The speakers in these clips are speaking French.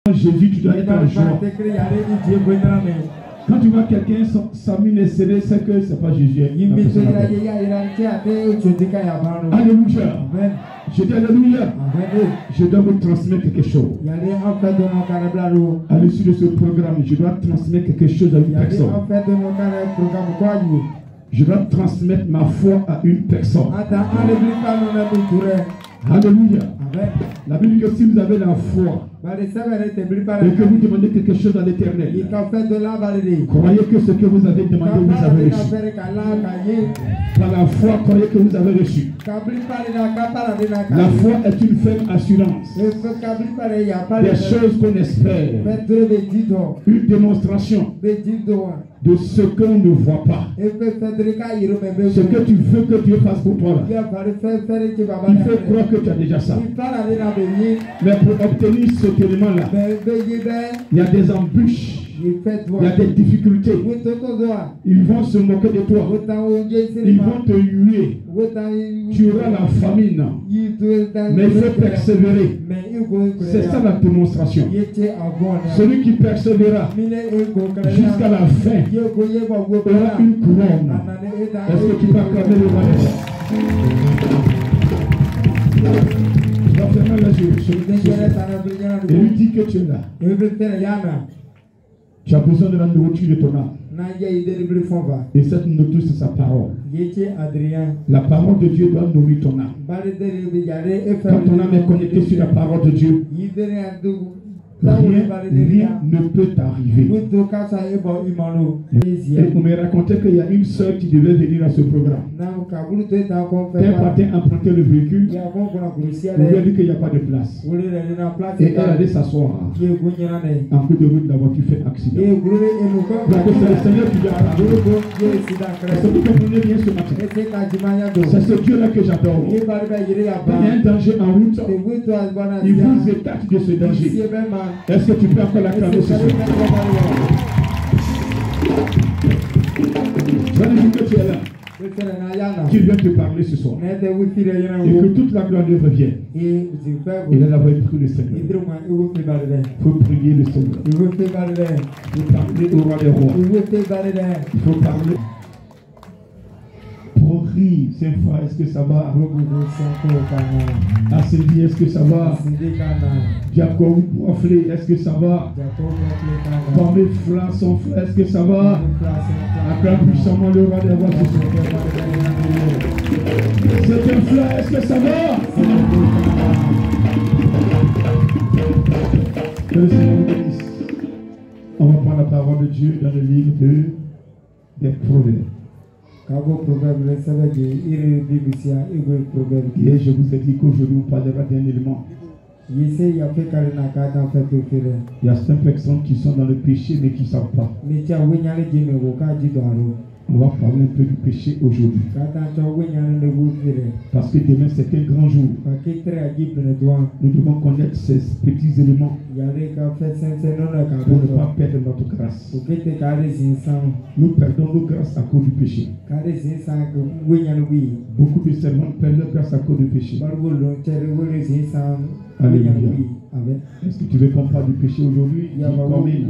Jésus, tu dois être en joie. Quand tu vois quelqu'un s'amuser, c'est que ce n'est pas Jésus. Alléluia. Je dis alléluia. Je dois vous transmettre quelque chose. À l'issue de ce programme, je dois transmettre quelque chose à une personne. Je dois transmettre ma foi à une personne. Alléluia. La Bible dit que si vous avez la foi et que vous demandez quelque chose à l'Éternel, croyez que ce que vous avez demandé, vous avez reçu. Par la foi, croyez que vous avez reçu. La foi est une ferme assurance des choses qu'on espère, une démonstration de ce qu'on ne voit pas. Ce que tu veux que Dieu fasse pour toi, il faut croire que tu as déjà ça. Mais pour obtenir cet élément-là, il y a des embûches. Il y a des difficultés. Ils vont se moquer de toi. Ils vont te huer. Tu auras la famine. Mais il faut persévérer. C'est ça la démonstration. Celui qui persévérera jusqu'à la fin aura une couronne. Est-ce que tu vas acclamer le roi des rois? Tu vas fermer les yeux et lui dire que tu es là. Tu as besoin de la nourriture de ton âme. Et cette nourriture, c'est sa parole. La parole de Dieu doit nourrir ton âme. Quand ton âme est connectée sur la parole de Dieu, rien ne peut t'arriver. Et on m'a raconté qu'il y a une soeur qui devait venir à ce programme. Elle partait emprunter le véhicule. On lui a dit qu'il n'y a pas de place. Et elle allait s'asseoir. En coup de route, la voiture fait accident. Donc c'est le Seigneur qui vient à la route. Est-ce que vous comprenez bien ce matin? C'est ce Dieu-là que j'adore. Il y a un danger en route. Il vous écarte de ce danger. Est-ce que tu peux encore l'acclamer ce soir? Je vais dire que tu es là. Qu'il vient te parler ce soir. Et que toute la gloire lui revienne. Il a la voix du Seigneur. Il faut prier le Seigneur. Il faut parler au roi des rois. Il faut parler. Prie, Saint-Foi, est-ce que ça va? Assendi, est-ce que ça va? Jacob Boiflé, est-ce que ça va? Pamé Fla, son frère, est-ce que ça va? Acclame puissamment le roi des rois. C'est un frère, est-ce que ça va? Que le Seigneur vous bénisse. On va prendre la parole de Dieu dans le livre des Proverbes. Et je vous ai dit qu'aujourd'hui on parlera d'un élément. Il y a certaines personnes qui sont dans le péché mais qui ne savent pas. On va parler un peu du péché aujourd'hui. Parce que demain c'est un grand jour. Nous devons connaître ces petits éléments pour ne pas perdre notre grâce. Nous perdons nos grâces à cause du péché. Beaucoup de servants perdent leur grâce à cause du péché. Alléluia. Est-ce que tu veux qu'on parle du péché aujourd'hui? Dis Amen.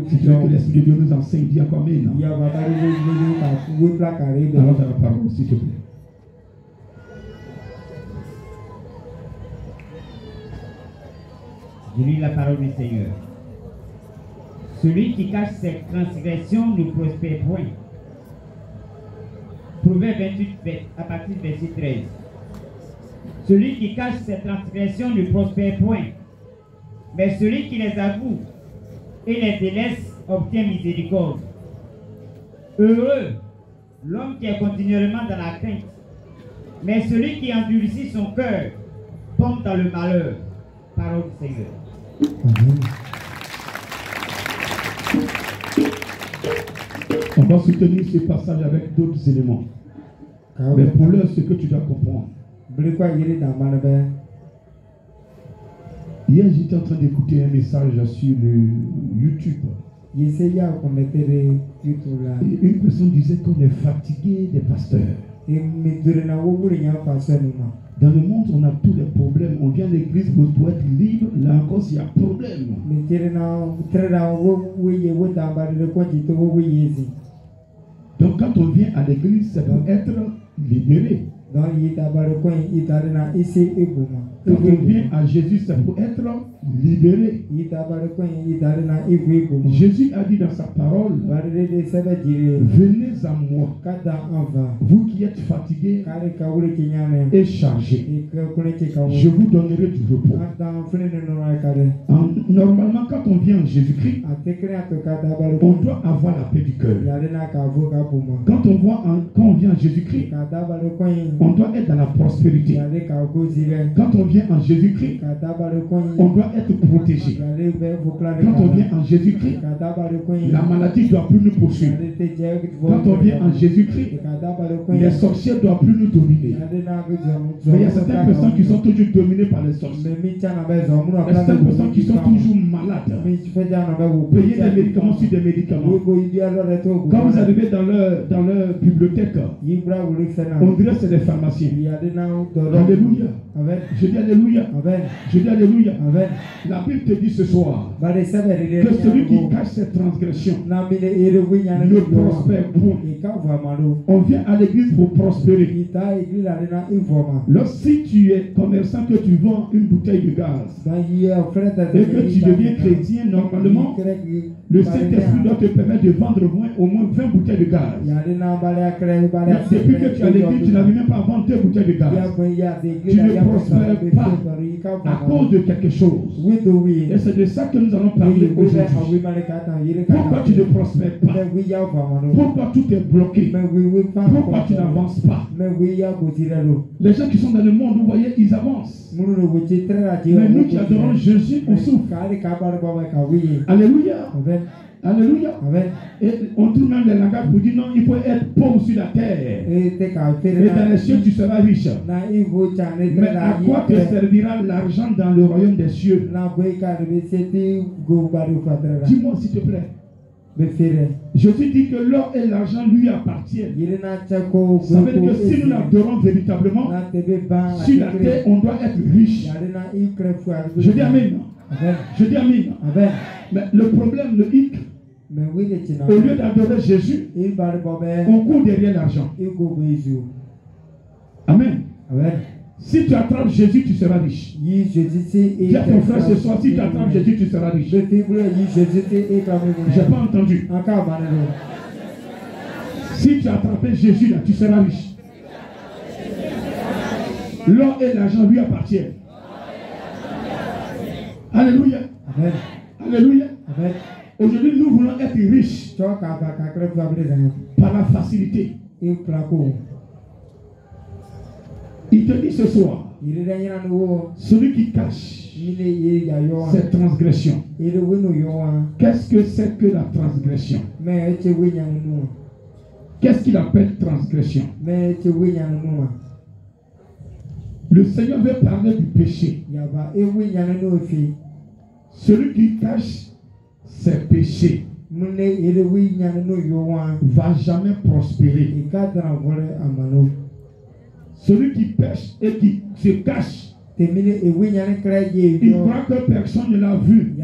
Si tu veux que l'Esprit de Dieu nous enseigne, dis Amen. Alors dans la parole, s'il te plaît. Je lis la parole du Seigneur. Celui qui cache ses transgressions ne prospère point. Proverbe 28, à partir du verset 13. Celui qui cache ses transgressions ne prospère point. Mais celui qui les avoue et les délaisse obtient miséricorde. Heureux l'homme qui est continuellement dans la crainte. Mais celui qui endurcit son cœur tombe dans le malheur. Parole du Seigneur. On va soutenir ce passage avec d'autres éléments. Mais pour l'heure, ce que tu dois comprendre. Hier, j'étais en train d'écouter un message sur le YouTube. Et une personne disait qu'on est fatigué des pasteurs. Dans le monde, on a tous les problèmes. On vient à l'église pour être libre. Là encore, il y a problème. Donc, quand on vient à l'église, c'est pour être libéré. Quand on vient à Jésus, c'est pour être libéré. Jésus a dit dans sa parole, venez à moi, vous qui êtes fatigués et chargés, je vous donnerai du repos. Normalement, quand on vient en Jésus-Christ, on doit avoir la paix du cœur. Quand on vient en Jésus-Christ, on doit être dans la prospérité. Quand on vient en Jésus-Christ, on doit être protégé. Quand on vient en Jésus-Christ, la maladie ne doit plus nous poursuivre. Quand on vient en Jésus-Christ, les sorciers ne doivent plus nous dominer. Mais il y a certaines personnes qui sont toujours dominées par les sorciers. Il y a certaines personnes qui sont toujours malades. Payer des médicaments sur des médicaments. Quand vous arrivez dans leur bibliothèque, on dirait que c'est des pharmaciens. Alléluia. Je dis Alléluia. Je dis Alléluia. La Bible te dit ce soir que celui qui cache ses transgressions ne prospère point. On vient à l'église pour prospérer. Lorsque tu es commerçant, que tu vends une bouteille de gaz et que tu deviens chrétien, normalement, le Saint-Esprit doit te permettre de vendre au moins 20 bouteilles de gaz. Depuis que tu es à l'église, tu n'arrives même pas à vendre 2 bouteilles de gaz. Tu ne prospères pas à cause de quelque chose. Et c'est de ça que nous allons parler aujourd'hui. Pourquoi tu ne prospères pas? Pourquoi tout est bloqué? Pourquoi tu n'avances pas? Les gens qui sont dans le monde, vous voyez, ils avancent. Mais nous qui adorons Jésus, on souffre. Alléluia. Alléluia. Et on trouve même les langages pour dire non, il faut être pauvre sur la terre. Et dans les cieux, tu seras riche. Mais à quoi te servira l'argent dans le royaume des cieux? Dis-moi s'il te plaît. Jésus dit que l'or et l'argent lui appartiennent. Ça veut dire que si nous l'adorons véritablement, sur la terre, on doit être riche. Je dis Amen. Je dis Amen. Mais le problème, le hic, au lieu d'adorer Jésus, on court derrière l'argent. Amen. Si tu attrapes Jésus, tu seras riche. Dis à ton frère ce soir, si tu attrapes Jésus, tu seras riche. Je n'ai pas entendu. Si tu as attrapé Jésus, là, tu seras riche. L'or et l'argent lui appartiennent. Alléluia. Amen. Alléluia. Amen. Aujourd'hui, nous voulons être riches par la facilité. Il te dit ce soir, celui qui cache cette transgression. Qu'est-ce que c'est que la transgression? Qu'est-ce qu'il appelle transgression? Le Seigneur veut parler du péché. Celui qui cache ses péchés va jamais prospérer. Celui qui pêche et qui se cache, il croit que personne ne l'a vu.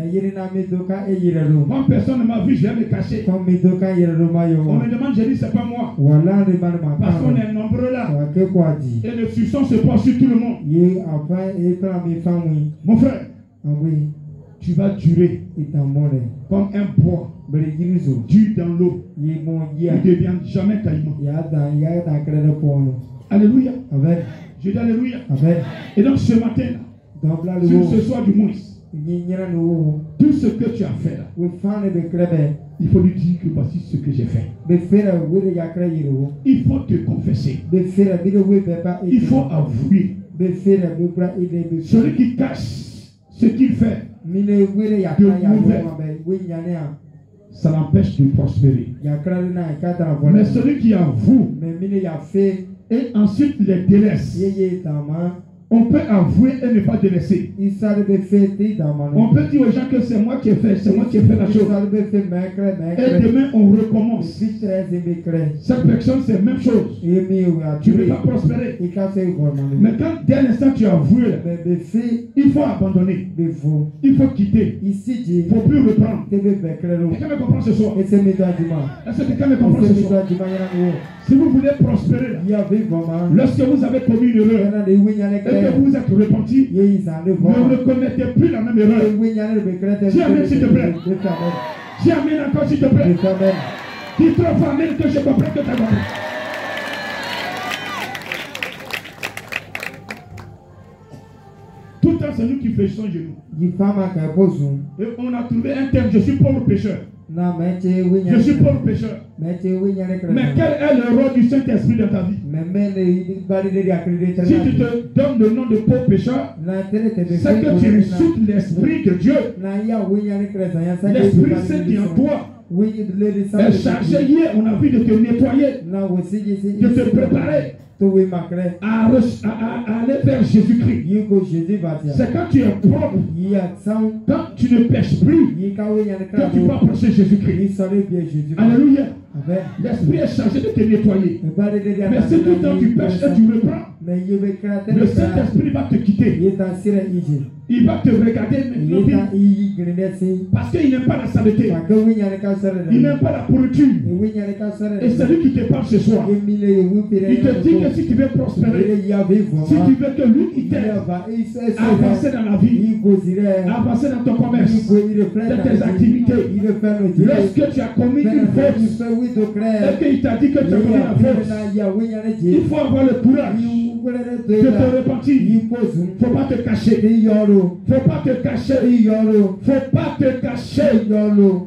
Quand personne ne m'a vu, je vais me cacher. On me demande, je dis, c'est pas moi. Parce qu'on est nombreux là. Et le soupçon se porte sur tout le monde. Mon frère, tu vas durer comme un bois dur dans l'eau. Il ne devient jamais caillement. Alléluia. Amen. Je dis Alléluia. Amen. Et donc ce matin, sur ce soir du moins, tout ce que tu as fait là, il faut lui dire que voici ce que j'ai fait. Il faut te confesser. Il faut avouer. Celui qui cache ce qu'il fait de mauvais, ça l'empêche de prospérer. Mais celui qui avoue et ensuite les délaisse, On peut avouer et ne pas délaisser. On peut dire aux gens que c'est moi qui ai fait, c'est moi qui ai fait la chose. Et demain on recommence. Cette personne c'est la même chose. Tu ne peux pas prospérer. Mais quand dès l'instant tu as avoué, il faut abandonner. Il faut quitter. Il ne faut plus reprendre. Quelqu'un me comprend ce soir? Est-ce que quelqu'un me comprend ce soir? Si vous voulez prospérer, lorsque vous avez commis une erreur et que vous vous êtes repenti, ne recommettez plus la même erreur. Dis amen s'il te plaît. Dis amen encore s'il te plaît. Dis trois fois amen que je comprends que tu as compris. Tout le temps, c'est nous qui fléchissons genoux. Et on a trouvé un terme, je suis pauvre pécheur. Je suis pauvre pécheur. Mais quel est le rôle du Saint-Esprit dans ta vie? Si tu te donnes le nom de pauvre pécheur, c'est que tu insultes l'Esprit de Dieu. L'Esprit Saint qui est en toi est chargé hier, on a vu de te nettoyer, de te préparer à aller vers Jésus-Christ. C'est quand tu es propre, quand tu ne pêches plus, que tu peux approcher Jésus-Christ. Alléluia. L'Esprit est chargé de te nettoyer. Mais si tout le temps tu pêches et tu reprends, le Saint-Esprit va te quitter. Il va te regarder maintenant parce qu'il n'aime pas la saleté. Il n'aime pas la pourriture. Et c'est lui qui te parle ce soir. Il te dit que si tu veux prospérer, si tu veux que lui il t'aide à avancer dans la vie, à avancer dans ton commerce, dans tes activités, lorsque tu as commis une faute et qu'il t'a dit que tu as commis la faute, il faut avoir le courage de te repentir. Il ne faut pas te cacher. Faut pas te cacher. Faut pas te cacher.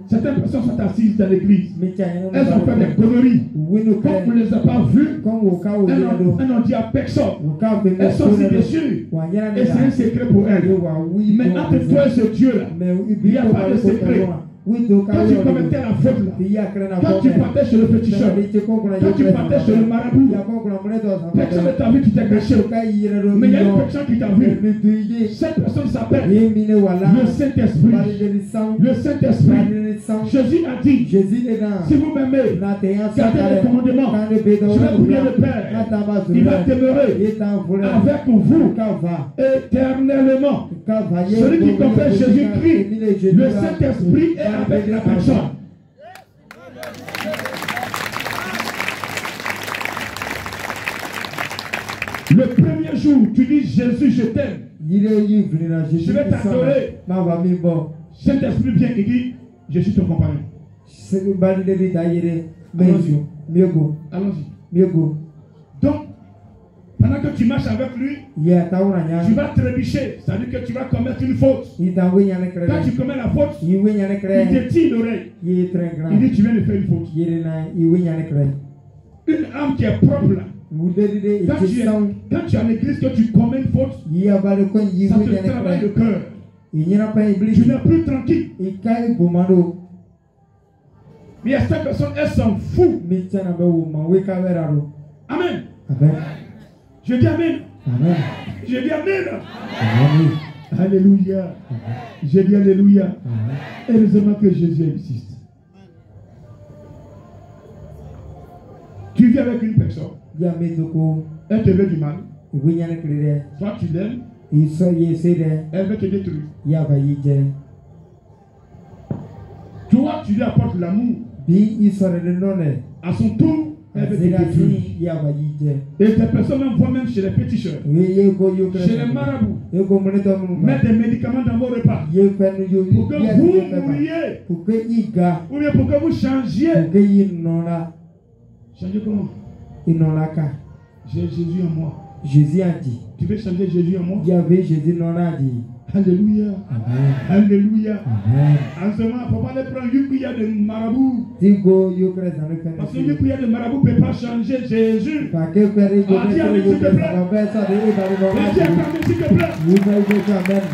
Certaines personnes sont assises dans l'église. Elles ont fait des conneries. Comme on ne les a pas vues, elles n'ont dit à personne. Elles sont si déçues. Et c'est un secret pour elles. Mais entre toi et ce Dieu-là, il n'y a pas de secret. Quand tu commettais la faute là, quand tu partais chez le féticheur, quand tu partais chez le marabout, personne ne t'a vu, tu t'es caché. Mais il y a une personne qui t'a vu. Cette personne s'appelle le Saint-Esprit. Le Saint-Esprit. Jésus a dit, si vous m'aimez, gardez les commandements. Je vais prier le Père. Il va demeurer avec vous éternellement. Celui qui confesse Jésus-Christ, le Saint-Esprit est avec la personne. Le premier jour, tu dis Jésus, je t'aime. Je vais t'adorer. Saint-Esprit vient et dit, je suis ton compagnon. Allons-y. Donc, pendant que tu marches avec lui, tu vas trébucher, c'est-à-dire que tu vas commettre une faute. Quand tu commets la faute, il te tire l'oreille. Il dit tu viens de faire une faute. Une âme qui est propre là. Quand tu es en église, que tu commets une faute, ça te travaille le cœur. Tu n'es plus tranquille. Mais il y a cette personne, elle s'en fout. Amen. Je dis amen. Amen. Je dis amen. Amen. Alléluia. Je dis alléluia. Heureusement que Jésus existe. Tu vis avec une personne. Elle te veut du mal. Toi tu l'aimes. Elle veut te détruire. Toi tu lui apportes l'amour. À son tour, elle veut te détruire. Et ces personnes voient même chez les féticheurs, chez les marabouts, mettre des médicaments dans vos repas pour que vous mouriez, ou bien pour que vous changiez. Changer comment? J'ai Jésus en moi. Jésus a dit. Tu veux changer Jésus en moi? Il y avait Jésus non a dit. Alléluia. Amen. Alléluia. Amen. En ce moment, il ne faut pas aller prendre une cuillère de marabout. Parce qu'une cuillère de marabout ne peut pas changer Jésus. Dis amen s'il te plaît. Dis amen s'il te plaît.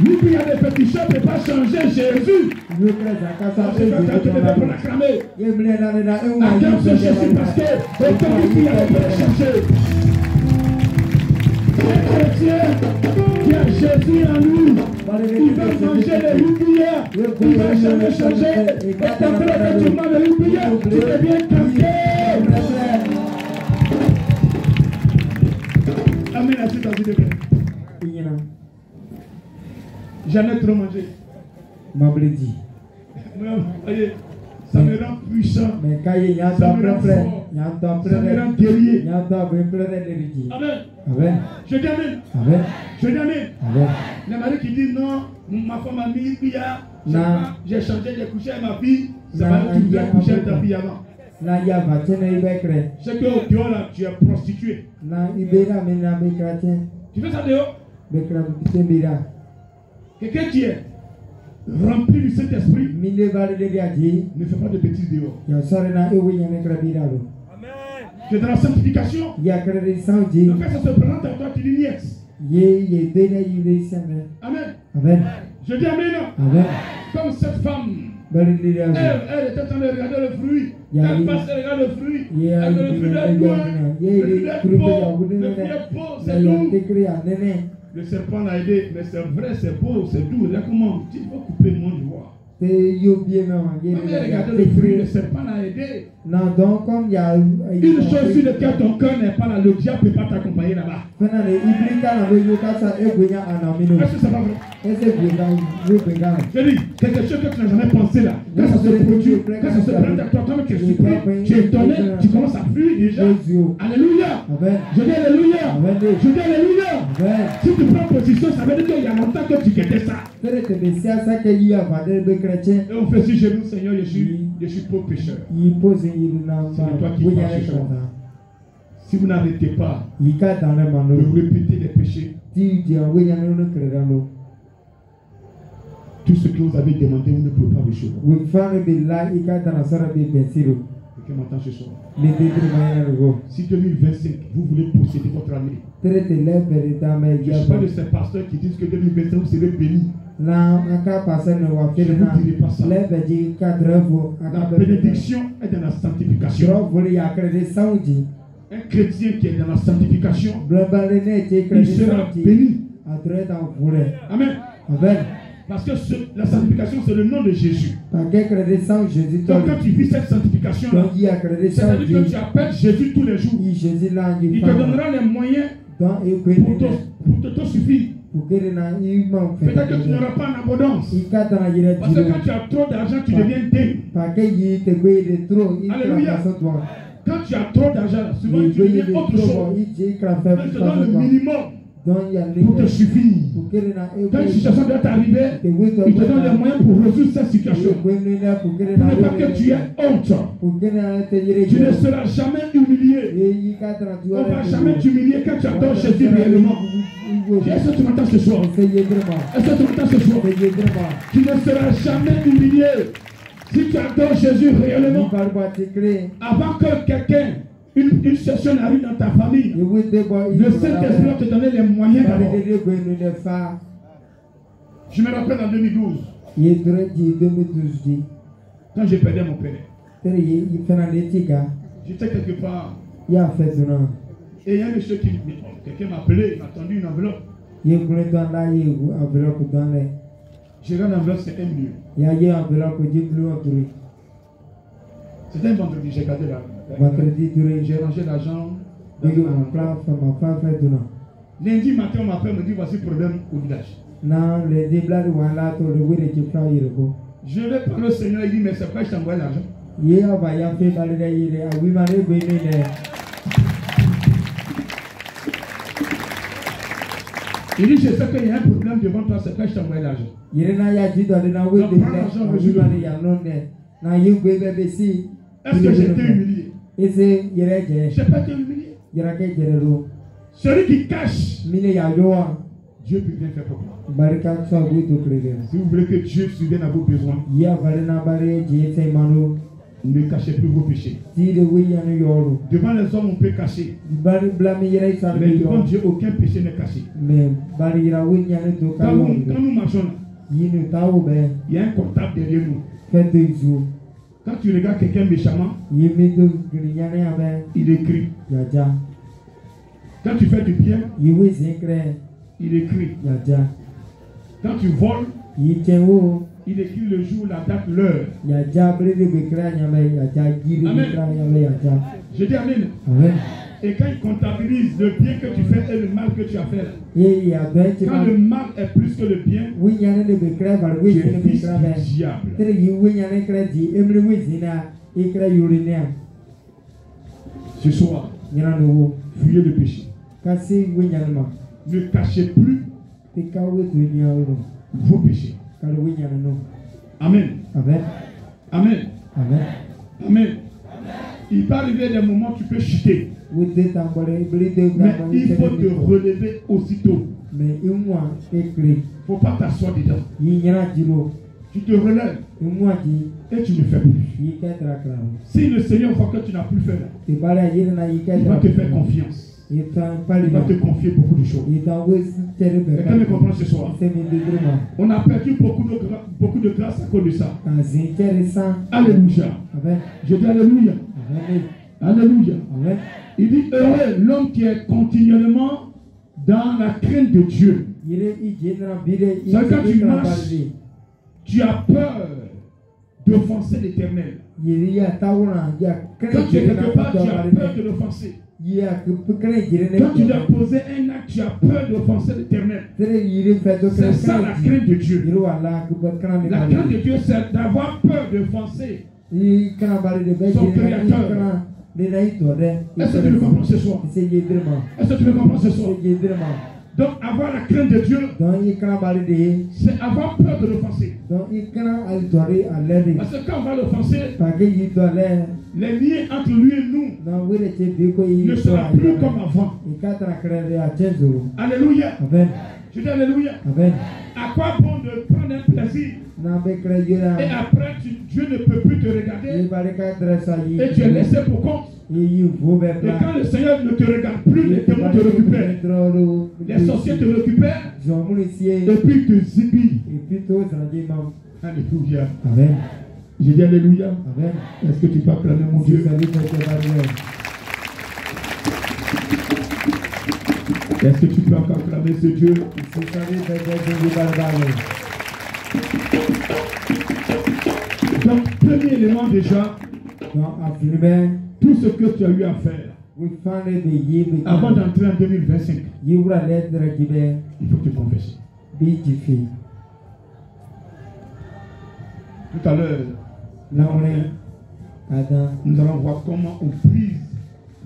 Une cuillère de féticheur ne peut pas changer Jésus. Tu devais pour l'acclamer. Acclame ce Jésus parce que aucune cuillère ne peut le changer. chrétien qui a Jésus en nous, il va manger les rivières, il ne va jamais changer. Et quand tu manges les rivières, tu deviens quelqu'un. Amen, à cet avis de paix. J'en ai trop mangé. Mabledi. Voyez, ça me rend puissant. Mais quand il y a Ça me rend fort. Ça me rend guerrier. Amen. Amen. Je dis amen. Amen. Je dis amen. Amen. Les maris qui disent non, ma femme a mis il y a, Non. j'ai changé, j'ai couché avec ma fille. C'est Non, pas que tu il y a voulais coucher un avec ta peu. fille avant. Là, il y a vachon et becre. C'est qu'au dehors là, tu es prostituée. Là, il bera maintenant becratien. Tu fais ça dehors. Becra petit bera. Quelqu'un qui est rempli du Saint-Esprit Mille balles de gadi. ne fait pas de bêtises dehors. Ya sorena ewe yana krabiralo. Tu es dans la sanctification. Ya kredi saudi. Donc quand ça se présente à toi, tu dis yes. Ye bena yule sene. Amen. Amen. Je dis amen. Amen. Comme cette femme, Bali de elle était en train de regarder le fruit. Ya, Elle il- passe, elle regarde le fruit. Ya Elle le fruit est loin. Ye Le fruit est krupe beau. ya Le gudu fruit ne. est beau, La c'est ya doux. tekri ya nene. Le serpent l'a aidé, mais c'est vrai, c'est beau, c'est doux. Là, comment il faut couper le monde, je vois. Te yo bien non. Ye Quand elle ya regardait le fruit, le tekri. serpent l'a aidé. Non donc comme ya Une chose sur laquelle ton cœur n'est pas là, le diable ne peut pas t'accompagner là-bas. Fena le iblika na lo yo kasa egwenya anamino. Est-ce que c'est pas vrai? Ese gwega we gwega. Je dis, quelque chose que tu n'as jamais pensé là. Quand ça se produit, quand ça se présente à toi, comme tu es surpris, tu es étonné, tu commences à fuir déjà. Alléluia. Amen. Je dis Alléluia. Amen. Je dis Alléluia. Amen. Si tu prends position, ça veut dire qu'il y a longtemps que tu guettais ça. Tere te besia sa ke yi avade be chrétien. Et on fait si genoux, Seigneur, je suis pauvre pécheur. Yi pose yi na C'est ma toi qui gwenya parles ne ce soir. krata. Si vous n'arrêtez pas Yi ka dans le de mano. répéter les péchés, Ti di gwenya no krata. tout ce que vous avez demandé, vous ne pouvez pas recevoir. We fane be la yi ka dans sara be bensiro. Quelqu'un m'entend ce soir. Le dedre ma ya go. Si 2025, vous voulez posséder votre année, Tere te le be ta me je ne ya. suis pas de ces pasteurs qui disent que 2025, vous serez bénis. Na aka pasa ne wa fere na. Le be ji ka drevo La aka be. bénédiction est dans la sanctification. Dro vole ya krede saudi. Un chrétien qui est dans la sanctification, Blabale ne te il krede sera saudi. béni. Adre dans vole. Amen. Amen. Parce que la sanctification, c'est le nom de Jésus. Par que krede saudi Jésus Donc toi. quand tu vis cette sanctification-là, Donc il a krede c'est-à-dire que saudi. tu appelles Jésus tous les jours. Il Jésus là Il il te donnera les moyens Donc il pour peut te suffire. pour que na il m'en fait. Peut-être que tu n'auras pas en abondance. Il kata na yire Parce que dilo. quand tu as trop d'argent, tu deviens dingue. Par que il te goye de trop il Alléluia. krasa toi. Quand tu as trop d'argent, souvent Il tu goye deviens de autre trop chose. il dit krasa Mais je te donne le toi. minimum Donc il y a pour te suffire. pour que na Quand une situation doit t'arriver, il te donne les moyens pour résoudre cette situation. Pour ne pas que tu aies honte. pour que na te yire. Tu ne seras jamais humilié. Il kata na tu. On ne va jamais t'humilier quand tu adores Jésus réellement. Est-ce que tu m'entends ce soir? C'est vraiment. Est-ce que tu m'entends ce soir? C'est vraiment. Tu ne seras jamais humilié si tu adores Jésus réellement. Il parle te créer. Avant que quelqu'un, une session arrive dans ta famille, le Saint-Esprit va te donner les moyens d'abord. Je me rappelle en 2012, quand j'ai perdu mon père, j'étais quelque part et il y a un monsieur qui quelqu'un m'a appelé, il m'a tendu une enveloppe. J'ai regardé l'enveloppe, c'est 1 million. C'était un vendredi, j'ai gardé j'ai rangé l'argent. Lundi matin, on m'appelle, on me dit voici le problème au village. Je vais parler au Seigneur, il dit mais c'est pas que je t'envoie l'argent. Il dit je sais qu'il y a un problème devant toi, c'est pas que je t'envoie l'argent. Est-ce que j'ai été humilié? Je n'ai pas été humilié. Celui qui cache, Dieu peut bien faire pour moi. Si vous voulez que Dieu subvienne à vos besoins, ne cachez plus vos péchés. Devant les hommes, on peut cacher. Mais devant Dieu, aucun péché n'est caché. Quand nous marchons là, il y a un comptable derrière nous. Quand tu regardes quelqu'un méchamment, il écrit. Quand tu fais du bien, Iwe zinkre il écrit. yaja. Quand tu voles, Yitenwo il écrit le jour, la date, l'heure. yaja brede bekra nyame yaja giri Amen. bekra nyame yaja. Je dis Amen. Amen. Et quand il comptabilise le bien que tu fais et le mal que tu as fait, Ye ya doche quand ma le mal est plus que le bien, winyane de bekra bar tu we es zine fils bekra du be. diable. Tere yi winyane kra di emre we zina ikra yurinia. Ce soir, Nyana no fuyez le péché. kasi winyane ma. Ne cachez plus Tika we dunia no. vos péchés. Kalo winyane no. Amen. Amen. Amen. Amen. Amen. Il va arriver des moments où tu peux chuter. Wede tambore bride Mais il faut te relever aussitôt. Mais imwa ekre Il ne faut pas t'asseoir dedans. yi nyana jiro Tu te relèves imwa ji et tu ne fais plus. yi ketra kra. Si le Seigneur voit que tu n'as plus fait, Te bara yiri na yi il va ketra. te faire confiance. Itan pali Il va te confier beaucoup de choses. Itan we tere be. Quelqu'un me comprend ce soir. C'est mes dégrements. On a perdu beaucoup de grâce à cause de ça. Intéressant. Alléluia. Amen. Je dis Alléluia. Amen. Alléluia. Amen. Il dit heureux l'homme qui est continuellement dans la crainte de Dieu. Yire i jenera bire i. C'est quand tu marches, tu as peur d'offenser l'Éternel. Yire ya tawuna ya Quand tu es quelque part, tu as peur de l'offenser. Ya kre jire ne. Quand tu dois poser un acte, tu as peur d'offenser l'Éternel. Tere yire feto C'est ça la crainte de Dieu. Yire wala ku bakra ne. La crainte de Dieu, c'est d'avoir peur d'offenser I kana bari de be son jire na créateur. kana de na ito de. Est-ce que tu le comprends ce soir? C'est yedrema. Est-ce que tu le comprends ce soir? C'est yedrema. Donc avoir la crainte de Dieu, Donc i kana bari de. c'est avoir peur de l'offenser. Donc i kana al tori alere. Parce que quand on va l'offenser, Pake yi dole. les liens entre lui et nous Na wele che biko yi. ne sera plus comme avant. I katra krere a chenzo. Alléluia. Amen. Je dis Alléluia. Amen. À quoi bon de prendre un plaisir Na be kre yera. et après Dieu ne peut plus te I regarder bari ka dressa yi. et tu es laissé pour compte. Yi vo be Et pla. quand le Seigneur ne te regarde plus, les démons te récupèrent. Les sorciers te récupèrent et puis te zibillent. Et puis tout tranquille mam. Alléluia. Amen. Je dis Alléluia. Amen. Est-ce que tu peux acclamer mon Dieu? Salut pour barrière. Est-ce que tu peux encore acclamer ce Dieu? Si salut pour barrière. Donc, premier élément déjà, Donc affirmer tout ce que tu as eu à faire we find it be yi be. avant d'entrer en 2025, Yi wura lettre gibe il faut te confesser. bi jifi. Tout à l'heure, Laure kada nous allons voir comment on brise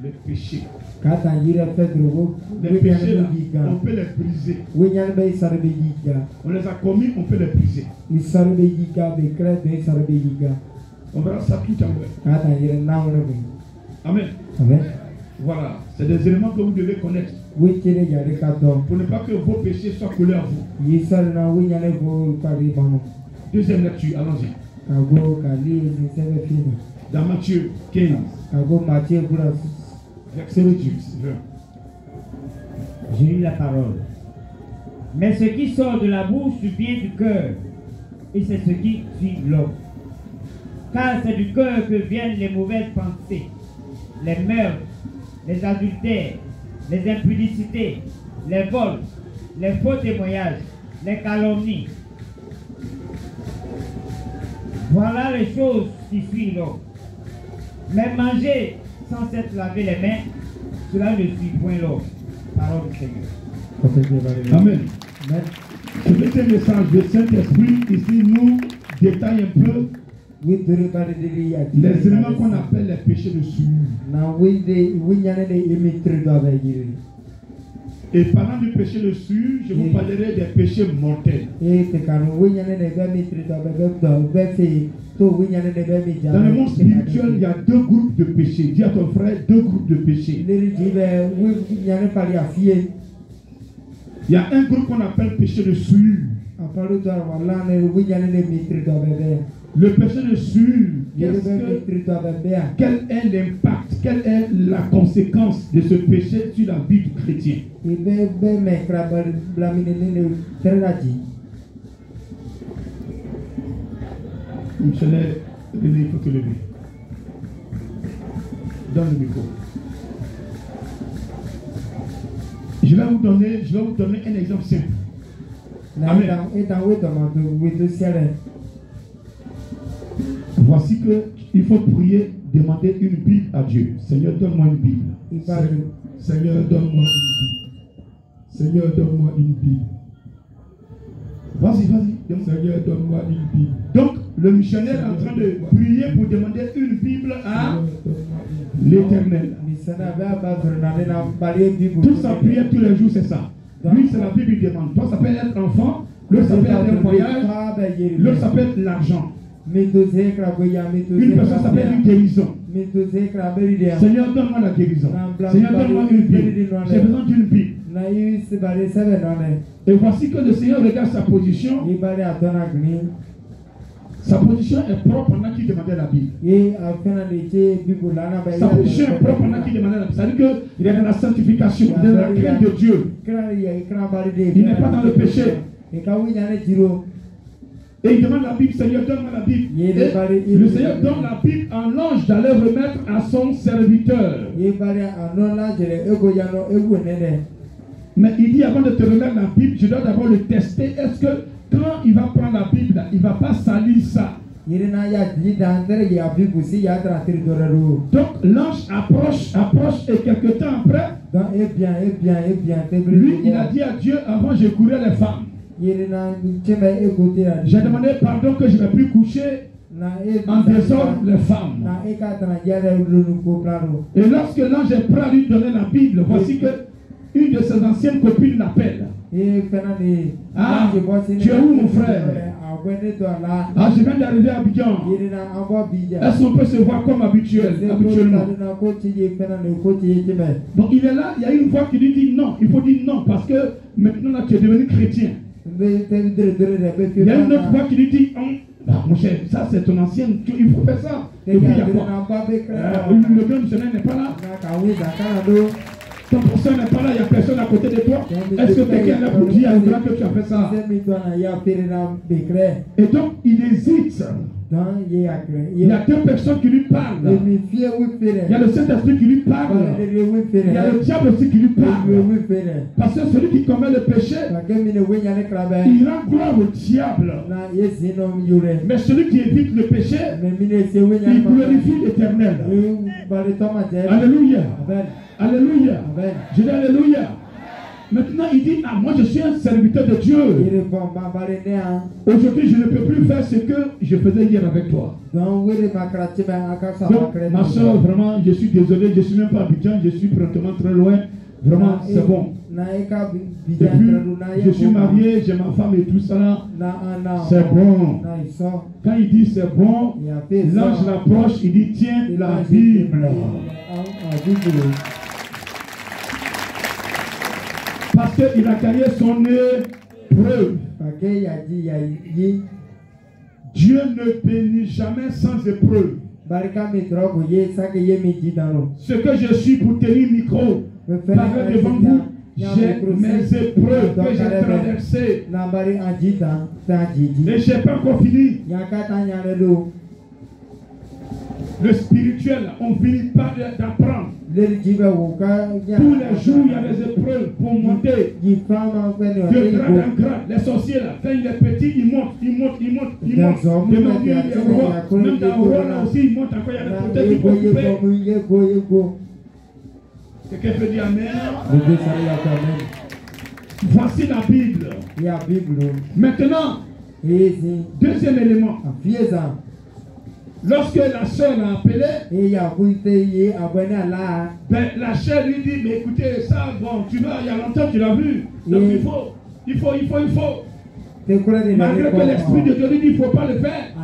les péchés. kata yira fedro Les péchés, là, on peut les briser. we nyan be sarbe yiga. On les a commis, on peut les briser. I sarbe yiga be kre be sarbe yiga. On verra ça tout à l'heure. Kata yira naure be. Amen. Amen. Voilà, c'est des éléments que vous devez connaître We chere yare kato. pour ne pas que vos péchés soient collés à vous. Yi sar na we nyan bo kari mano. Deuxième lecture, allons-y. Kago kali ni sebe fini. Dans Matthieu 15, Kago Matthieu bura. verset 18. Je lis la parole. Mais ce qui sort de la bouche vient du cœur, et c'est ce qui tue l'homme. Car c'est du cœur que viennent les mauvaises pensées, les meurtres, les adultères, les impudicités, les vols, les faux témoignages, les calomnies. Voilà les choses qui suivent l'homme. Mais manger sans s'être lavé les mains, cela ne suit point l'homme. Parole du Seigneur. Amen. Amen. Ce petit message de Saint-Esprit, ici, nous détaille un peu We dure bari diri ya. les éléments qu'on appelle les péchés de souillure. Na we de we nyan de imitri do be yiri. Et parlant du péché de souillure, je vous parlerai des péchés mortels. E te kanu we nyan de be mitri do be fe to we nyan de be mi ja. Dans le monde spirituel, il y a deux groupes de péchés. Dis à ton frère, deux groupes de péchés. Leri jibe we nyan pari afie. Il y a un groupe qu'on appelle péché de souillure. Apalu to wala ne we nyan de mitri do be. Le péché de souillure, Yiri be mitri do be ya. quel est l'impact, quelle est la conséquence de ce péché sur la vie du chrétien? Ibe be me krabar blamine ne terraji. Michel, il faut te lever. Dans le micro. Je vais vous donner un exemple simple. Amen. Voici que il faut prier, demander une Bible à Dieu. Seigneur, donne-moi une Bible. Seigneur, donne-moi une Bible. Seigneur, donne-moi une Bible. Vas-y. Seigneur, donne-moi une Bible. Donc, le missionnaire est en train de prier pour demander une Bible à l'Éternel. Toute sa prière tous les jours, c'est ça. Lui, c'est la Bible, il demande. Toi, ça peut être enfant, l'autre, ça peut être un voyage, l'autre, ça peut être l'argent. Une personne s'appelle une guérison. Seigneur, donne-moi la guérison. Seigneur, donne-moi une Bible. J'ai besoin d'une Bible. Et voici que le Seigneur regarde sa position. Sa position est propre pendant qu'il demandait la Bible. Sa position est propre pendant qu'il demandait la Bible. C'est-à-dire qu'il est dans la sanctification, il est dans la crainte de Dieu. Il n'est pas dans le péché. Et il demande la Bible, Seigneur, donne-moi la Bible. Et le Seigneur donne la Bible en l'ange d'aller remettre à son serviteur. Mais il dit, avant de te remettre la Bible, je dois d'abord le tester. Est-ce que quand il va prendre la Bible, il ne va pas salir ça? Donc l'ange approche et quelque temps après, lui, il a dit à Dieu, avant je courais les femmes. J'ai demandé pardon que je ne vais plus coucher en désordre les femmes. Et lorsque l'ange est prêt à lui donner la Bible, voici que une de ses anciennes copines l'appelle. Ah, tu es où mon frère? Ah, je viens d'arriver à Abidjan. Est-ce qu'on peut se voir comme habituellement? Donc il est là, il y a une voix qui lui dit non. Il faut dire non parce que maintenant là tu es devenu chrétien. Il y a une autre voix qui lui dit mon cher, ça c'est ton ancienne, il faut faire ça. Et puis il y a quoi? Le grand missionnaire n'est pas là. Ton pasteur n'est pas là, il n'y a personne à côté de toi. Est-ce que quelqu'un est là pour dire à Abraham que tu as fait ça? Et donc il hésite. Il y a deux personnes qui lui parlent. Il y a le Saint-Esprit qui lui parle. Il y a le diable aussi qui lui parle. Parce que celui qui commet le péché, il rend gloire au diable. Mais celui qui évite le péché, il glorifie l'Éternel. Alléluia. Alléluia. Je dis Alléluia. Maintenant, il dit, moi je suis un serviteur de Dieu. Aujourd'hui, je ne peux plus faire ce que je faisais hier avec toi. Donc, ma soeur, vraiment, je suis désolé, je ne suis même pas à Abidjan, je suis pratiquement très loin. Vraiment, c'est bon. Et puis, je suis marié, j'ai ma femme et tout ça. C'est bon. Quand il dit c'est bon, l'ange l'approche, il dit, tiens la Bible. Parce qu'il a gagné son épreuve. Dieu ne bénit jamais sans épreuve. Ce que je suis pour tenir le micro, parler devant vous, j'ai mes épreuves que j'ai traversées. Et je n'ai pas encore fini. Le spirituel, on ne finit pas d'apprendre. Tous les jours, il y a des épreuves pour monter de grade en grade. Les sorciers, là, quand il est petit, ils montent. Même dans le roi, là aussi, ils montent encore. Il y a des potets qui vont couper. Quelqu'un peut dire Amen. Voici la Bible. Maintenant, deuxième élément. Lorsque la soeur l'a appelé, la soeur lui dit, mais écoutez, ça, bon, tu vois, il y a longtemps tu l'as vu. Donc il faut. Malgré que l'Esprit de Dieu lui dit, il ne faut pas le faire.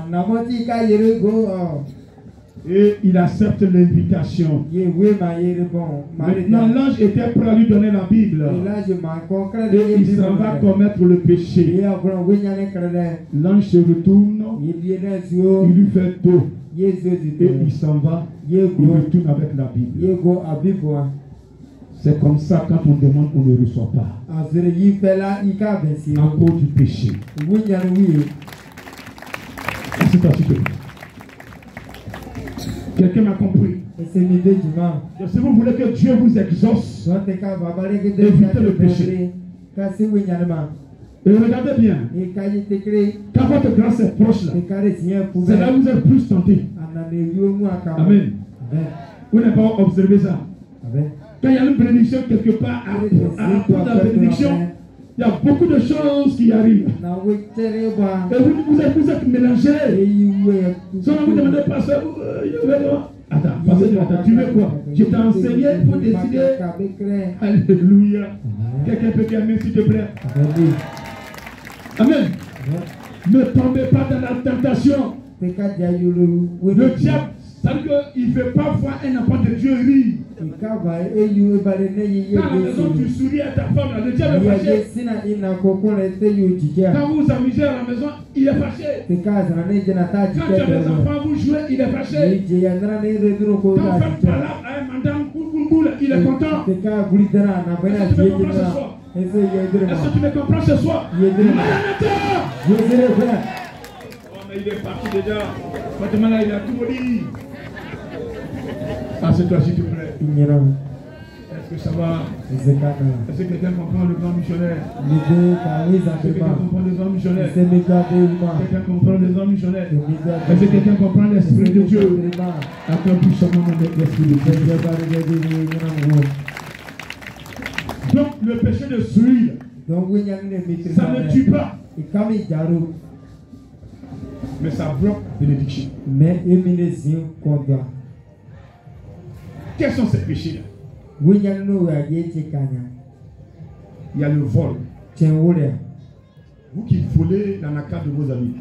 Et il accepte l'invitation. Maintenant, l'ange était prêt à lui donner la Bible. Et il s'en va commettre le péché. L'ange se retourne, il lui fait dos. Et il s'en va, il retourne avec la Bible. C'est comme ça, quand on demande, on ne reçoit pas. À cause du péché. C'est Quelqu'un m'a compris. Donc, si vous voulez que Dieu vous exauce, évitez le péché. Et regardez bien, quand votre grâce est proche là, c'est là où vous êtes plus tenté. Amen. Vous n'avez pas observé ça. Quand il y a une bénédiction quelque part, à la bénédiction, il y a beaucoup de choses qui arrivent. Et vous êtes mélangés. Si on vous demande, pasteur, attends, tu veux quoi? Je t'ai enseigné pour décider. Alléluia. Quelqu'un peut dire amen, s'il te plaît. Amen. Ne tombez pas dans la tentation. Le diable, ça veut dire qu'il ne veut pas voir un enfant de Dieu rire. Quand à la maison tu souris à ta femme, le diable est fâché. Quand vous vous amusez à la maison, il est fâché. Quand tu as des enfants, vous jouez, il est fâché. Quand vous faites palabre à un madame, il est content. Est-ce que tu me comprends ce soir? Oh, mais il est parti déjà. Maintenant là, il a tout dit. Ah, c'est toi, s'il te plaît. Est-ce que ça va? Est-ce que quelqu'un comprend le grand missionnaire? Est-ce que quelqu'un comprend le grand missionnaire? Quelqu'un comprend le grand missionnaire? Est-ce que quelqu'un comprend l'Esprit de Dieu? Accomplissez seulement l'Esprit de Dieu. Donc, le péché de souille, ça ne tue pas. Mais ça bloque bénédiction. Quels sont ces péchés-là? Il y a le vol. Vous qui volez dans la carte de vos amis.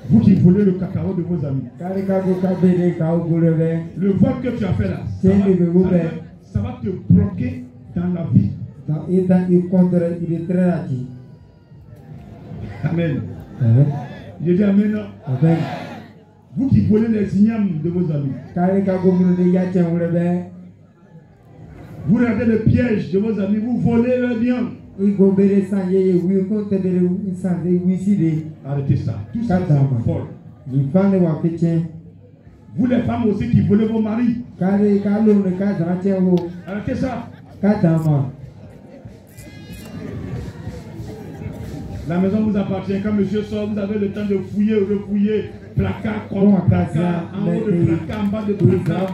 Vous qui volez le cacao de vos amis. Le vol que tu as fait là, ça va te bloquer dans la vie. Amen. Je dis amen. Vous qui volez les ignames de vos amis. Vous regardez le piège de vos amis, vous volez leur bien. Arrêtez ça. Tout ça, c'est un vol. Vous les femmes aussi qui volez vos maris. Arrêtez ça. La maison vous appartient. Quand monsieur sort, vous avez le temps de fouiller ou refouiller. Placard contre placard, en haut de placard, en bas de placard.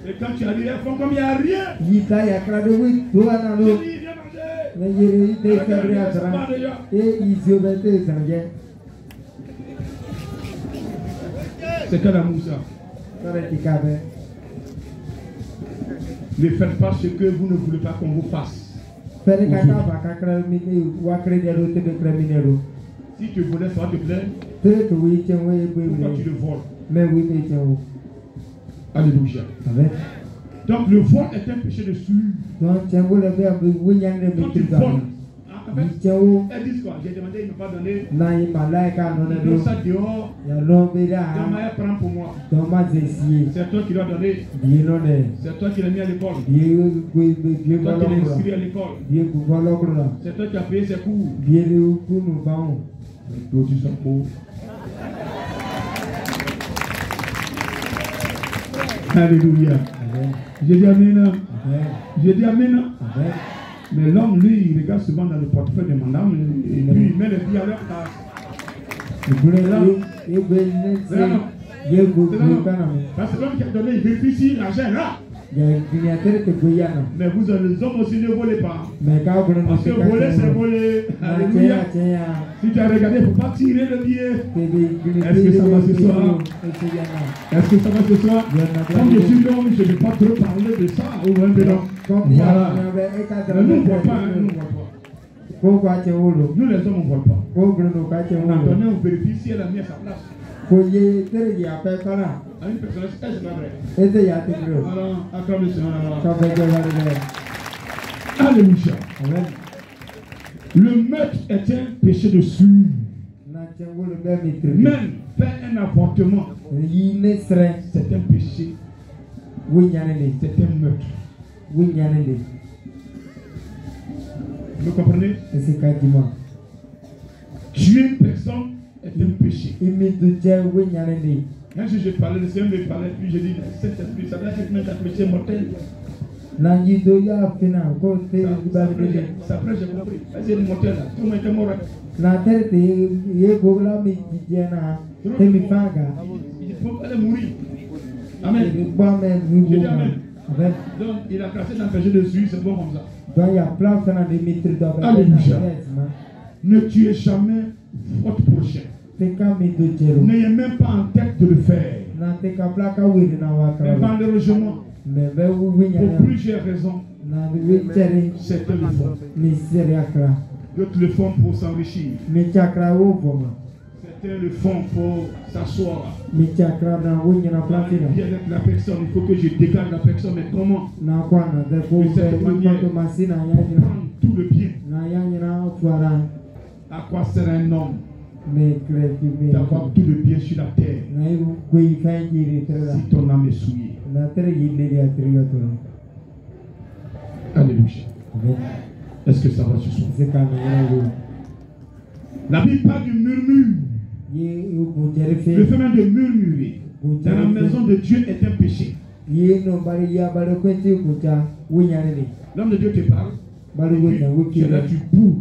Et quand tu arrives, elles font comme il n'y a rien. C'est quel amour ça? Ne faites pas ce que vous ne voulez pas qu'on vous fasse. Si tu voulais, ça va te plaire. Pourquoi tu le voles? Alléluia. Donc le vol est un péché de souille. Quand tu voles, elles disent quoi? J'ai demandé, il ne m'a pas donné. Donc ça dehors, Gamaya prend pour moi. C'est toi qui l'as donné. C'est toi qui l'as mis à l'école. Toi qui l'as inscrit à l'école. C'est toi qui as payé ses cours. Toi tu sens pauvre. Alléluia. J'ai dit amen. J'ai dit amen. Mais l'homme, lui, il regarde souvent dans le portefeuille de madame et puis il met les filles à leur place. Parce que l'homme qui a donné, il vérifie si l'argent là. Mais vous, les hommes aussi, ne volez pas. Parce que voler, c'est voler. Alléluia. Si tu as regardé, il ne faut pas tirer le billet. Est-ce que ça va ce soir? Est-ce que ça va ce soir? Comme je suis l'homme, je ne vais pas trop parler de ça. Voilà. Nous ne voulons pas. Nous, les hommes, on ne vole pas. On a donné, on vérifie si elle a mis à sa place. À une personne, c'est pas vrai. Alors, accorde le Seigneur. Alléluia. Le meurtre est un péché de souille. Même faire un avortement, c'est un péché. C'est un meurtre. Vous comprenez? Tuer une personne est un péché. Quand je parlais, le Seigneur me parlait, puis je dis, cet esprit, ça doit être un péché mortel. Ça après j'ai compris. C'est le mortel là. Tout le monde était mort. Il faut aller mourir. Amen. Je dis amen. Donc il a cassé l'empêché de suivre, c'est bon comme ça. Alléluia. Ne tuez jamais votre prochain. N'ayez même pas en tête de le faire. Mais malheureusement, pour plusieurs raisons, certains le font. D'autres le font pour s'enrichir. Certains le font pour s'asseoir. Bien avec la personne, il faut que je dégage la personne. Mais comment? De cette manière, pour prendre tout le bien. À quoi sert un homme d'avoir tout le bien sur la terre si ton âme est souillée? Alléluia. Est-ce que ça va ce soir? La Bible parle du murmure. Le fait même de murmurer dans la maison de Dieu est un péché. L'homme de Dieu te parle. Tu es là, tu bouges.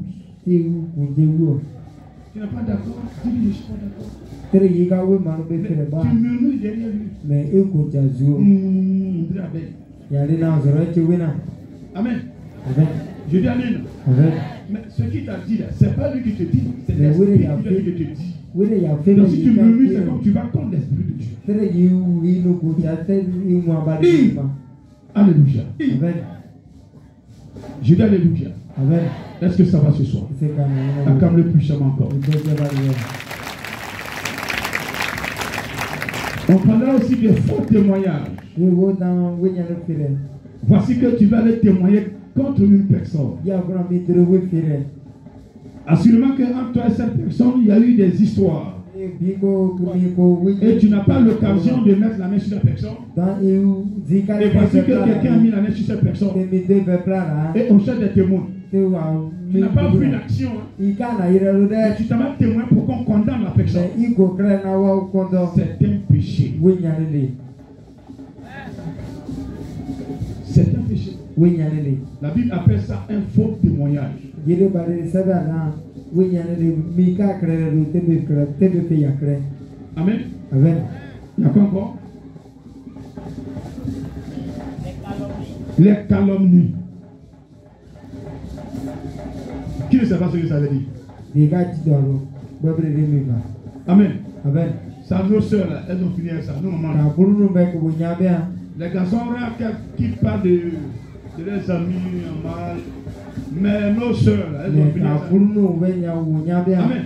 Tu n'es pas d'accord? Dis-lui, je suis pas d'accord. Tu murmures derrière lui. Amen. Je dis amen. Mais ce qu'il t'a dit là, c'est pas lui qui te dit, c'est l'esprit qui te dit. Donc si tu murmures, c'est comme tu vas contre l'esprit de Dieu. Alléluia. Je dis alléluia. Est-ce que ça va ce soir? Acclame-le puissamment encore. On parlera aussi des faux témoignages. Voici que tu vas aller témoigner contre une personne. Assurément qu'entre toi et cette personne, il y a eu des histoires. Et tu n'as pas l'occasion de mettre la main sur la personne. Et voici que quelqu'un a mis la main sur cette personne. Et on cherche des témoins. Tu n'as pas vu l'action. Tu t'en vas témoin pour qu'on condamne la personne. C'est un péché. C'est un péché. La Bible appelle ça un faux témoignage. Amen. Il y a quoi encore? Les calomnies. Qui ne sait pas ce que ça veut dire? Amen. Ça, nos soeurs là, elles ont fini avec ça. Nous, maman. Les garçons rares qui parlent de leurs amis en mal. Mais nos soeurs là, elles ont fini avec ça. Amen.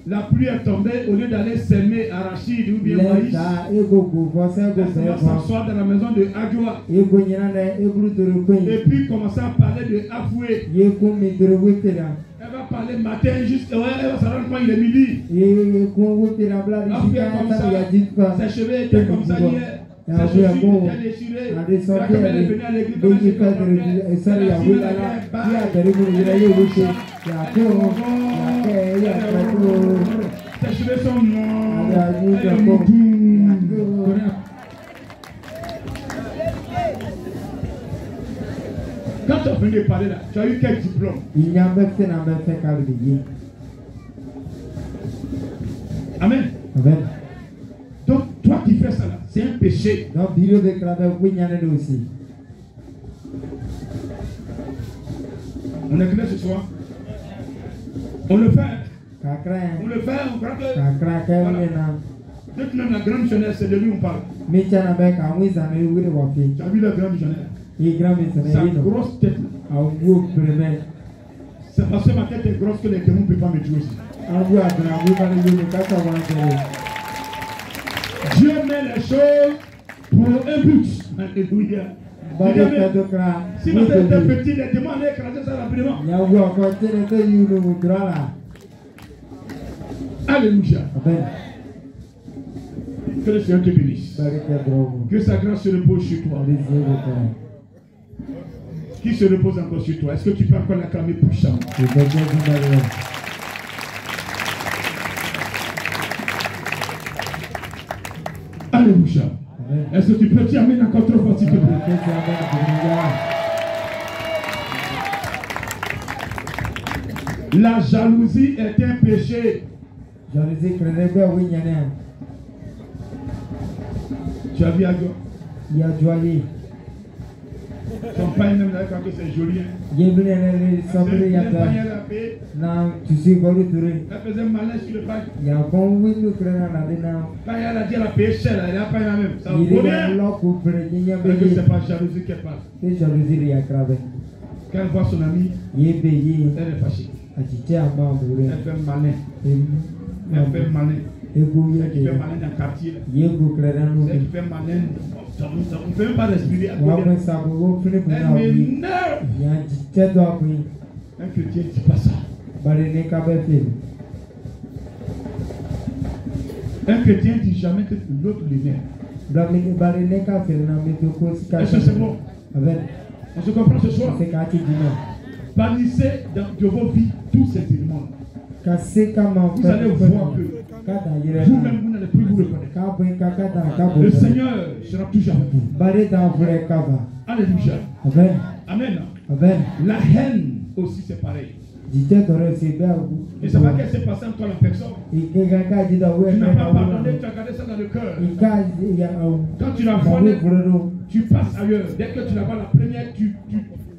La pluie est tombée, au lieu d'aller s'aimer arachide ou bien maïs, elles vont s'asseoir dans la maison de Adjoa. Et puis commencer à parler de Afoué. Elle va parler matin jusqu'à... elle va savoir quand il est midi. Afoué comme ça, ses cheveux étaient comme ça hier. Ses chaussures étaient déchirées. Quand elle est venue à l'église, quand ses cheveux sont noirs. Quand tu as venu parler là, tu as eu quel diplôme? Amen. Donc, toi qui fais ça là, c'est un péché. On est clair ce soir? On le fait. On le fait, on croit que... Voilà. Dès que même la grande missionnaire, c'est de lui on parle. Tu as vu la grande missionnaire? Sa grosse tête. C'est parce que ma tête est grosse que les démons ne peuvent pas me tuer aussi. Dieu met les choses pour un but. Alléluia. Si ma tête était petite, les démons allaient écraser ça rapidement. Alléluia. Que le Seigneur te bénisse. Que sa grâce se repose sur toi. Qui se repose encore sur toi? Est-ce que tu peux encore l'acclamer puissamment? Alléluia. Est-ce que tu peux dire amen encore trop fort s'il te plaît? La jalousie est un péché. Tu as vu Agua? Son pain même là quand c'est joli. Elle faisait malin sur le pain. Quand elle a dit elle a payé cher, elle a pas la même. Ça vaut bien. Parce que c'est pas jalousie qu'elle parle. Quand elle voit son ami, elle est fâchée. Elle fait malin. Elle fait malin. Elle fait malin dans le quartier. Elle fait malin. On ne peut même pas respirer. Elle m'énerve. Un chrétien ne dit pas ça. Un chrétien ne dit jamais que l'autre l'énerve. Est-ce que c'est bon? On se comprend ce soir? Bannissez de vos vies tous ces éléments. Vous allez voir que vous-même, vous n'allez plus vous reconnaître. Le Seigneur sera toujours avec vous. Alléluia. Amen. La haine aussi, c'est pareil. Et c'est pas qu'elle s'est passée en toi la personne. Tu n'as pas pardonné, tu as gardé ça dans le cœur. Quand tu la vois, tu passes ailleurs. Dès que tu la vois la première,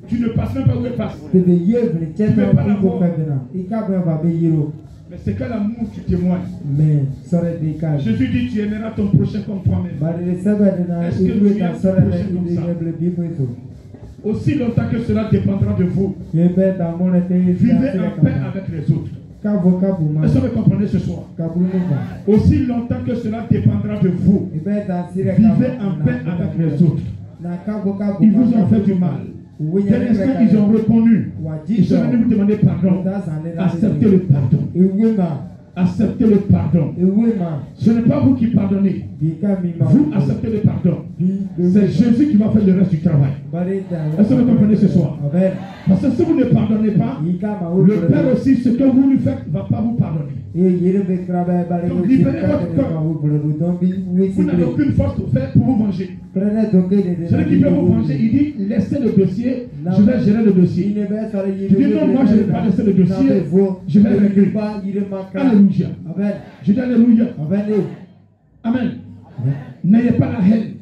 tu ne passes même pas où elle passe. Tu ne veux pas la voir. Mais c'est quel amour tu témoignes. Jésus dit tu aimeras ton prochain comme toi-même. Est-ce que tu aimes ton prochain comme ça? Aussi longtemps que cela dépendra de vous, vivez en paix avec les autres. Est-ce que vous comprenez ce soir? Aussi longtemps que cela dépendra de vous, vivez en paix avec les autres. Ils vous ont fait du mal. Dès l'instant ils ont reconnu, ils sont venus vous demander pardon. Acceptez le pardon. Acceptez le pardon. Ce n'est pas vous qui pardonnez. Vous acceptez le pardon. C'est Jésus qui va faire le reste du travail. Est-ce que vous comprenez ce soir? Parce que si vous ne pardonnez pas, le Père aussi, ce que vous lui faites, ne va pas vous pardonner. Donc libérez votre corps. Vous n'avez aucune force pour vous venger. Celui qui peut vous venger, il dit laissez le dossier, je vais gérer le dossier. Tu dis non, moi je ne vais pas laisser le dossier, je vais régler. Alléluia. Je dis alléluia. Amen. N'ayez pas la haine.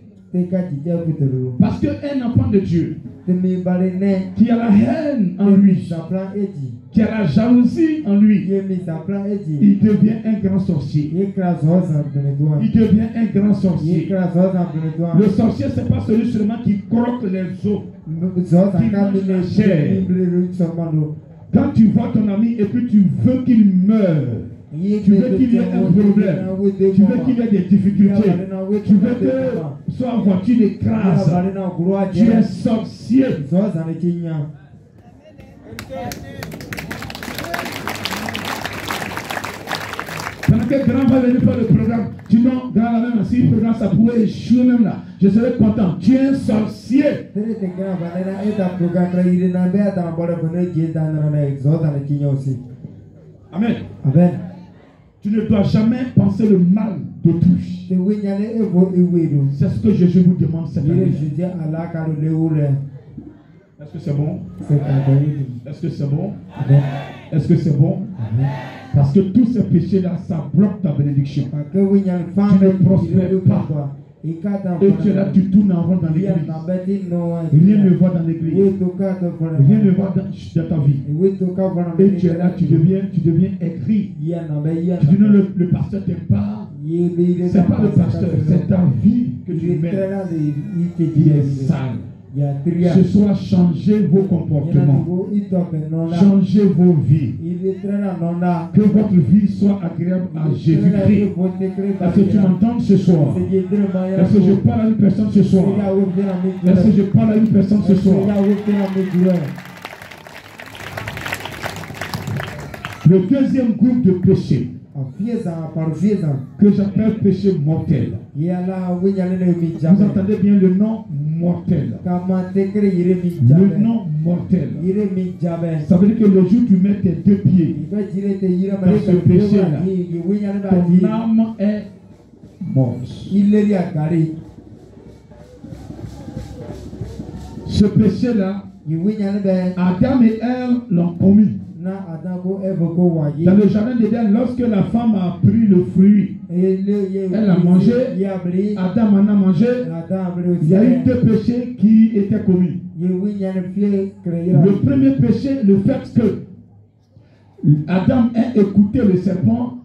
Parce qu'un enfant de Dieu qui a la haine en lui, qui a la jalousie en lui, il devient un grand sorcier. Il devient un grand sorcier. Le sorcier, ce n'est pas celui seulement qui croque les os, qui mange la chair. Quand tu vois ton ami et que tu veux qu'il meure, tu veux qu'il y ait un problème, tu veux qu'il y ait des difficultés, tu veux que soit voiture écrase, tu es sorcier. Pendant que grand va venir faire le programme, tu dis non, grand la même, si le programme ça pourrait échouer même là, je serais content. Tu es un sorcier. Amen. Tu ne dois jamais penser le mal d'autrui. C'est ce que Jésus vous demande cette année. Est-ce que c'est bon? Est-ce que c'est bon? Est-ce que c'est bon? Parce que tous ces péchés-là, ça bloque ta bénédiction. Tu ne prospères pas. Et tu es là, tu tournes en rond dans l'église. Rien ne va dans l'église. Rien ne va dans ta vie. Et tu es là, tu deviens aigri. Tu dis non, le pasteur t'aime pas. C'est pas le pasteur, c'est ta vie que tu mets. Il est sale. Ce soir, changez vos comportements. Changez vos vies. Que votre vie soit agréable à Jésus-Christ. Est-ce que tu m'entends ce soir? Est-ce que je parle à une personne ce soir? Est-ce que je parle à une personne ce soir? Le deuxième groupe de péchés que j'appelle péché mortel. Vous entendez bien le nom mortel. Le nom mortel. Ça veut dire que le jour où tu mets tes deux pieds dans ce péché-là, ton âme est morte. Ce péché-là, Adam et Ève l'ont commis. Dans le jardin d'Éden, lorsque la femme a pris le fruit, elle a mangé, Adam en a mangé, il y a eu deux péchés qui étaient commis. Le premier péché, le fait que Adam ait écouté le serpent,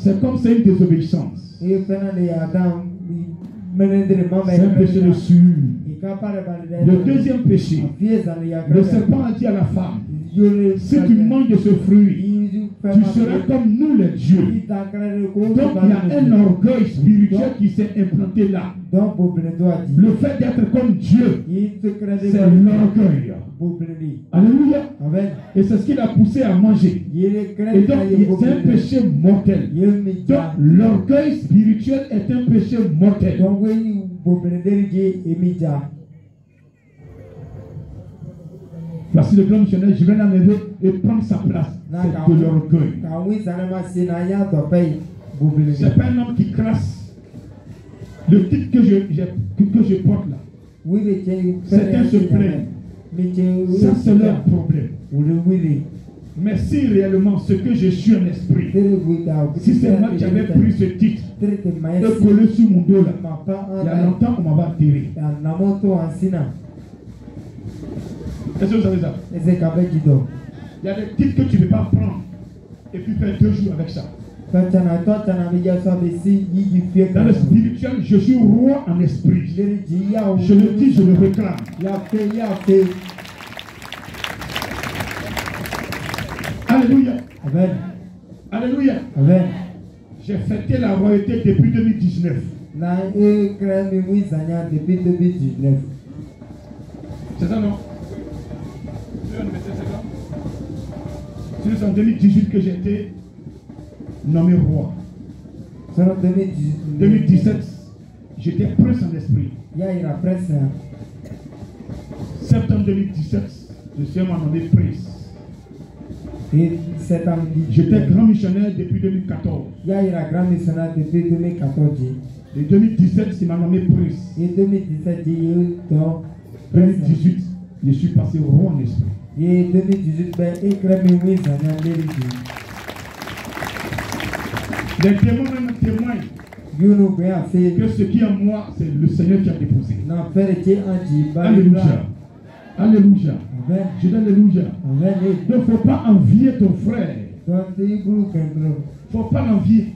c'est comme c'est une désobéissance. C'est un péché de sueur. Le deuxième péché, le serpent a dit à la femme, si tu manges de ce fruit, tu seras comme nous les dieux. Donc il y a un orgueil spirituel qui s'est implanté là. Le fait d'être comme Dieu, c'est l'orgueil. Alléluia. Et c'est ce qui l'a poussé à manger. Et donc c'est un péché mortel. Donc l'orgueil spirituel est un péché mortel. Voici le grand missionnaire, je vais l'enlever et prendre sa place. C'est de l'orgueil. C'est pas un homme qui crasse. Le titre que je porte là, certains se plaignent. Ça c'est leur problème. Mais si réellement ce que je suis en esprit, si c'est moi qui avais pris ce titre et collé sur mon dos là, il y a longtemps qu'on m'avait atterri. Est-ce que vous savez ça? Il y a des titres que tu ne peux pas prendre et puis faire 2 jours avec ça. Dans le spirituel, je suis roi en esprit. Je le dis, je le réclame. Alléluia. Amen. Alléluia. Amen. J'ai fêté la royauté depuis 2019. C'est ça, non? C'est en 2018 que j'ai été nommé roi. 2017, j'étais prince en esprit. Septembre 2017, je suis nommé prince. J'étais grand missionnaire depuis 2014. Et 2017, il m'a nommé prince. 2018, je suis passé roi en esprit. Les témoins même témoignent que ce qui est en moi, c'est le Seigneur qui a déposé. Alléluia. Alléluia. Je dis alléluia. Donc il ne faut pas envier ton frère. Il ne faut pas l'envier.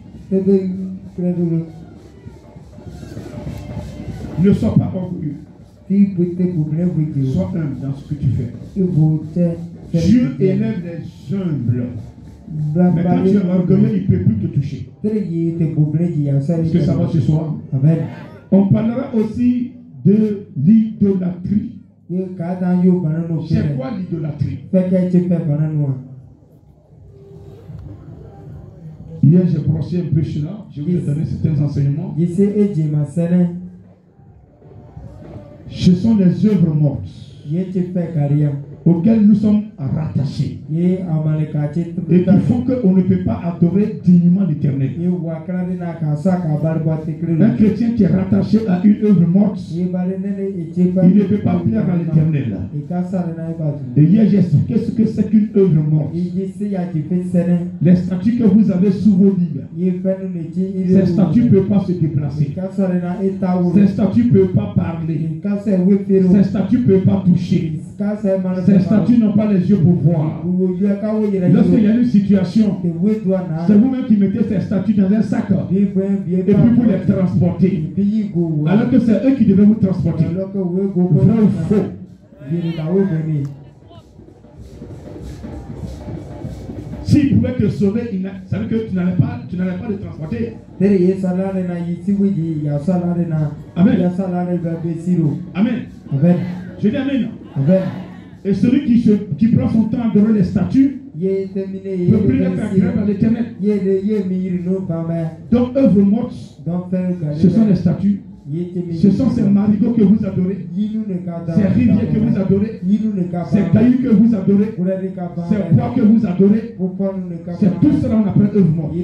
Ne sois pas orgueilleux. Sois humble dans ce que tu fais. Dieu élève les humbles. Mais quand tu es orgueilleux, il ne peut plus te toucher. Est-ce que ça va ce soir? Amen. On parlera aussi de l'idolâtrie. C'est quoi l'idolâtrie? Hier, j'ai brossé un peu cela. Je vous ai donné certains enseignements. Ce sont les œuvres mortes auxquelles nous sommes rattachés et qui font qu'on ne peut pas adorer dignement l'Éternel. Un chrétien qui est rattaché à une œuvre morte, il ne peut pas plaire à l'Éternel. Et hier j'ai expliqué ce que c'est qu'une œuvre morte. Les statues que vous avez sous vos lits, ces statues ne peuvent pas se déplacer. Ces statues ne peuvent pas parler. Ces statues ne peuvent pas toucher. Ces statues n'ont pas les yeux pour voir. Lorsqu'il y a une situation, c'est vous-même qui mettez ces statues dans un sac et puis vous les transportez. Alors que c'est eux qui devaient vous transporter. Vrai ou faux? S'ils pouvaient te sauver, ça veut dire que tu n'allais pas les transporter. Amen. Amen. Je dis amen. Amen. Et celui qui prend son temps à adorer les statues ne peut plus faire grève à l'Éternel. Donc, œuvre morte, ce sont les statues. Ce sont ces marigots que vous adorez, ces rivières que vous adorez, ces cailloux que vous adorez, ces bois que vous adorez. C'est tout cela qu'on appelle œuvre morte.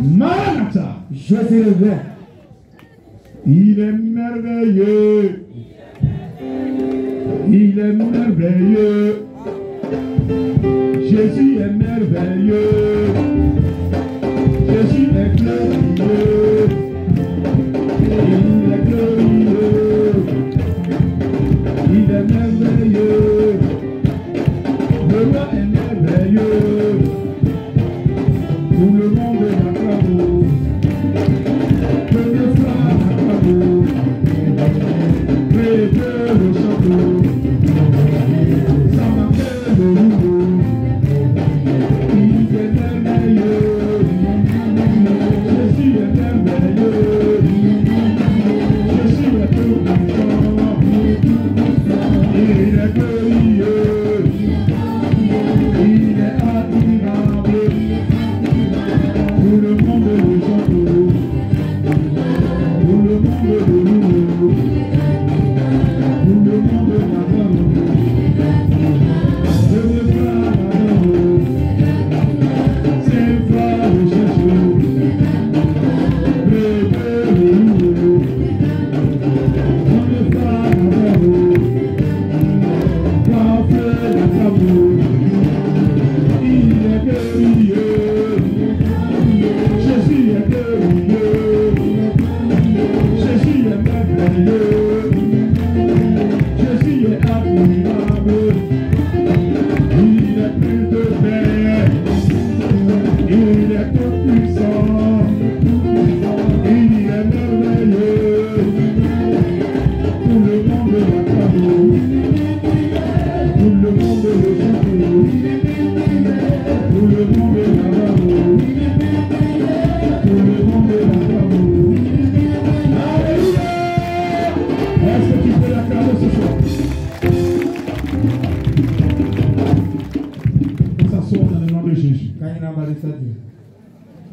Maranatha. Il est merveilleux. Il est merveilleux. Jésus est merveilleux. Jésus est glorieux. Il est glorieux. Il est merveilleux. Le roi est merveilleux. Tout le monde l'acclame. Que le frère l'acclame. Près de le château. Ça m'appelle le loup. Il est merveilleux. Jésus est merveilleux. Jésus est tout puissant. Il est glorieux. Il est admirable. Tout le monde le chante. Tout le monde le loue. Tout le monde l'adore. Je veux pas l'adore. C'est pas le chercher.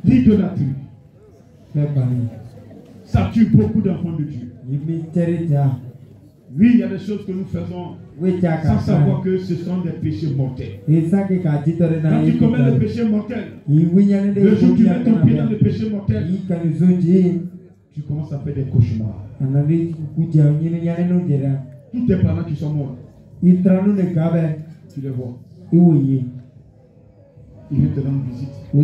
L'idolâtrie. Ça tue beaucoup d'enfants de Dieu. Oui, il y a des choses que nous faisons sans savoir que ce sont des péchés mortels. Quand tu commets le péché mortel, le jour où tu mets ton pied dans le péché mortel, tu commences à faire des cauchemars. Tous tes parents qui sont morts, tu les vois. Ils viennent te rendre visite. Vous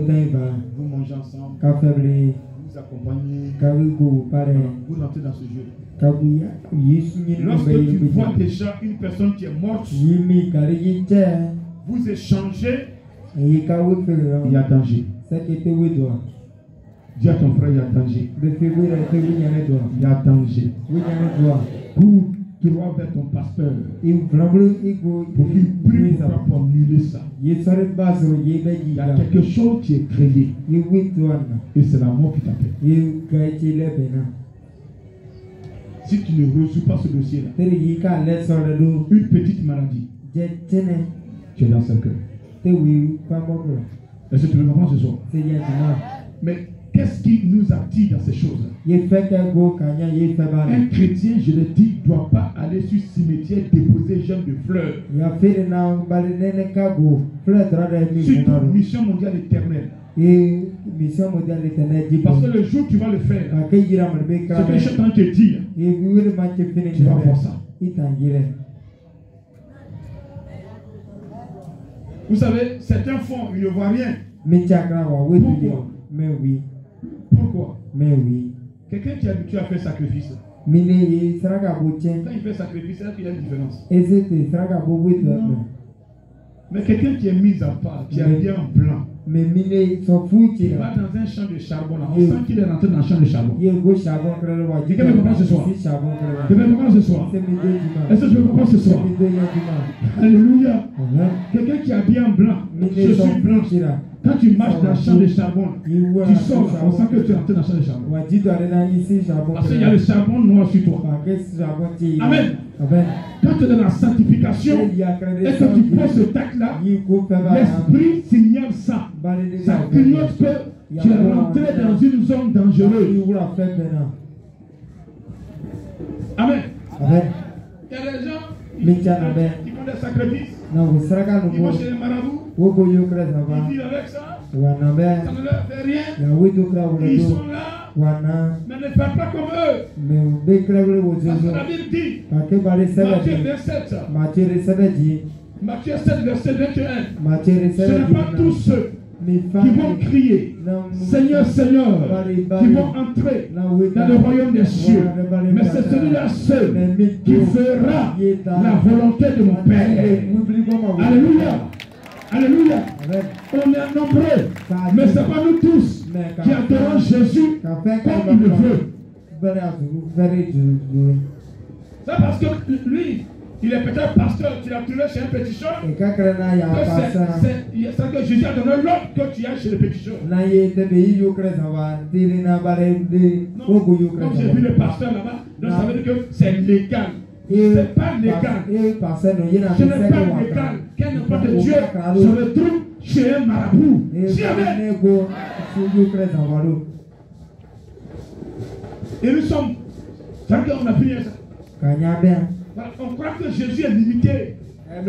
mangez ensemble. Vous accompagnez. Vous entrez dans ce jeu. Lorsque tu vois déjà une personne qui est morte, vous échangez, il y a danger. Dis à ton frère, il y a danger. Il y a danger. Cours droit vers ton pasteur pour qu'il prie pour annuler ça. Il y a quelque chose qui est créé et c'est la mort qui t'appelle. Si tu ne résous pas ce dossier-là, une petite maladie, tu es dans ce cœur. Est-ce que tu me comprends ce soir? Mais qu'est-ce qui nous attire dans ces choses? Un chrétien, je le dis, ne doit pas aller sur le cimetière déposer germes de fleurs. Sur une mission mondiale éternelle. Parce que le jour où tu vas le faire, ce que je suis en train de te dire, tu vas voir ça. Vous savez, certains font, ils ne voient rien. Pourquoi? Pourquoi? Quelqu'un qui est habitué à faire sacrifice, quand il fait sacrifice, il y a une différence. Non. Mais quelqu'un qui est mis à part, qui est habillé en blanc, il va dans un champ de charbon là. On sent qu'il est rentré dans un champ de charbon. Quelqu'un me comprend ce soir? Quelqu'un me comprend ce soir? Est-ce que je me comprends ce soir? Alléluia. Quelqu'un qui est habillé en blanc, je suis blanc. Quand tu marches dans le champ de charbon, tu sors, on sent que tu es entré dans le champ de charbon. Parce qu'il y a le charbon noir sur toi. Amen. Quand tu es dans la sanctification et que tu poses ce tac-là, l'esprit signale ça. Ça clignote que tu es rentré dans une zone dangereuse. Amen. Il y a des gens qui font des sacrifices. Ils vont chez les marabouts. Ils vivent avec ça. Ça ne leur fait rien. Ils sont là. Mais ne parlent pas comme eux. Parce que la Bible dit, Matthieu 7, verset 21. Ce n'est pas tous ceux qui vont crier Seigneur, Seigneur, qui vont entrer dans le royaume des cieux. Mais c'est celui-là seul qui fera la volonté de mon Père. Alléluia. Alléluia. On est nombreux, mais ce n'est pas nous tous qui adorons Jésus comme il le veut. C'est parce que lui, il est peut-être pasteur, tu l'as trouvé chez un péticheur. C'est que Jésus a donné l'ordre que tu as chez le péticheur. Non, comme j'ai vu le pasteur là-bas, donc ça veut dire que c'est légal. Ce n'est pas légal. Ce n'est pas légal qu'un enfant de Dieu se retrouve chez un marabout. Jamais. Et nous sommes. Ça veut dire qu'on a prié ça. On croit que Jésus est limité. On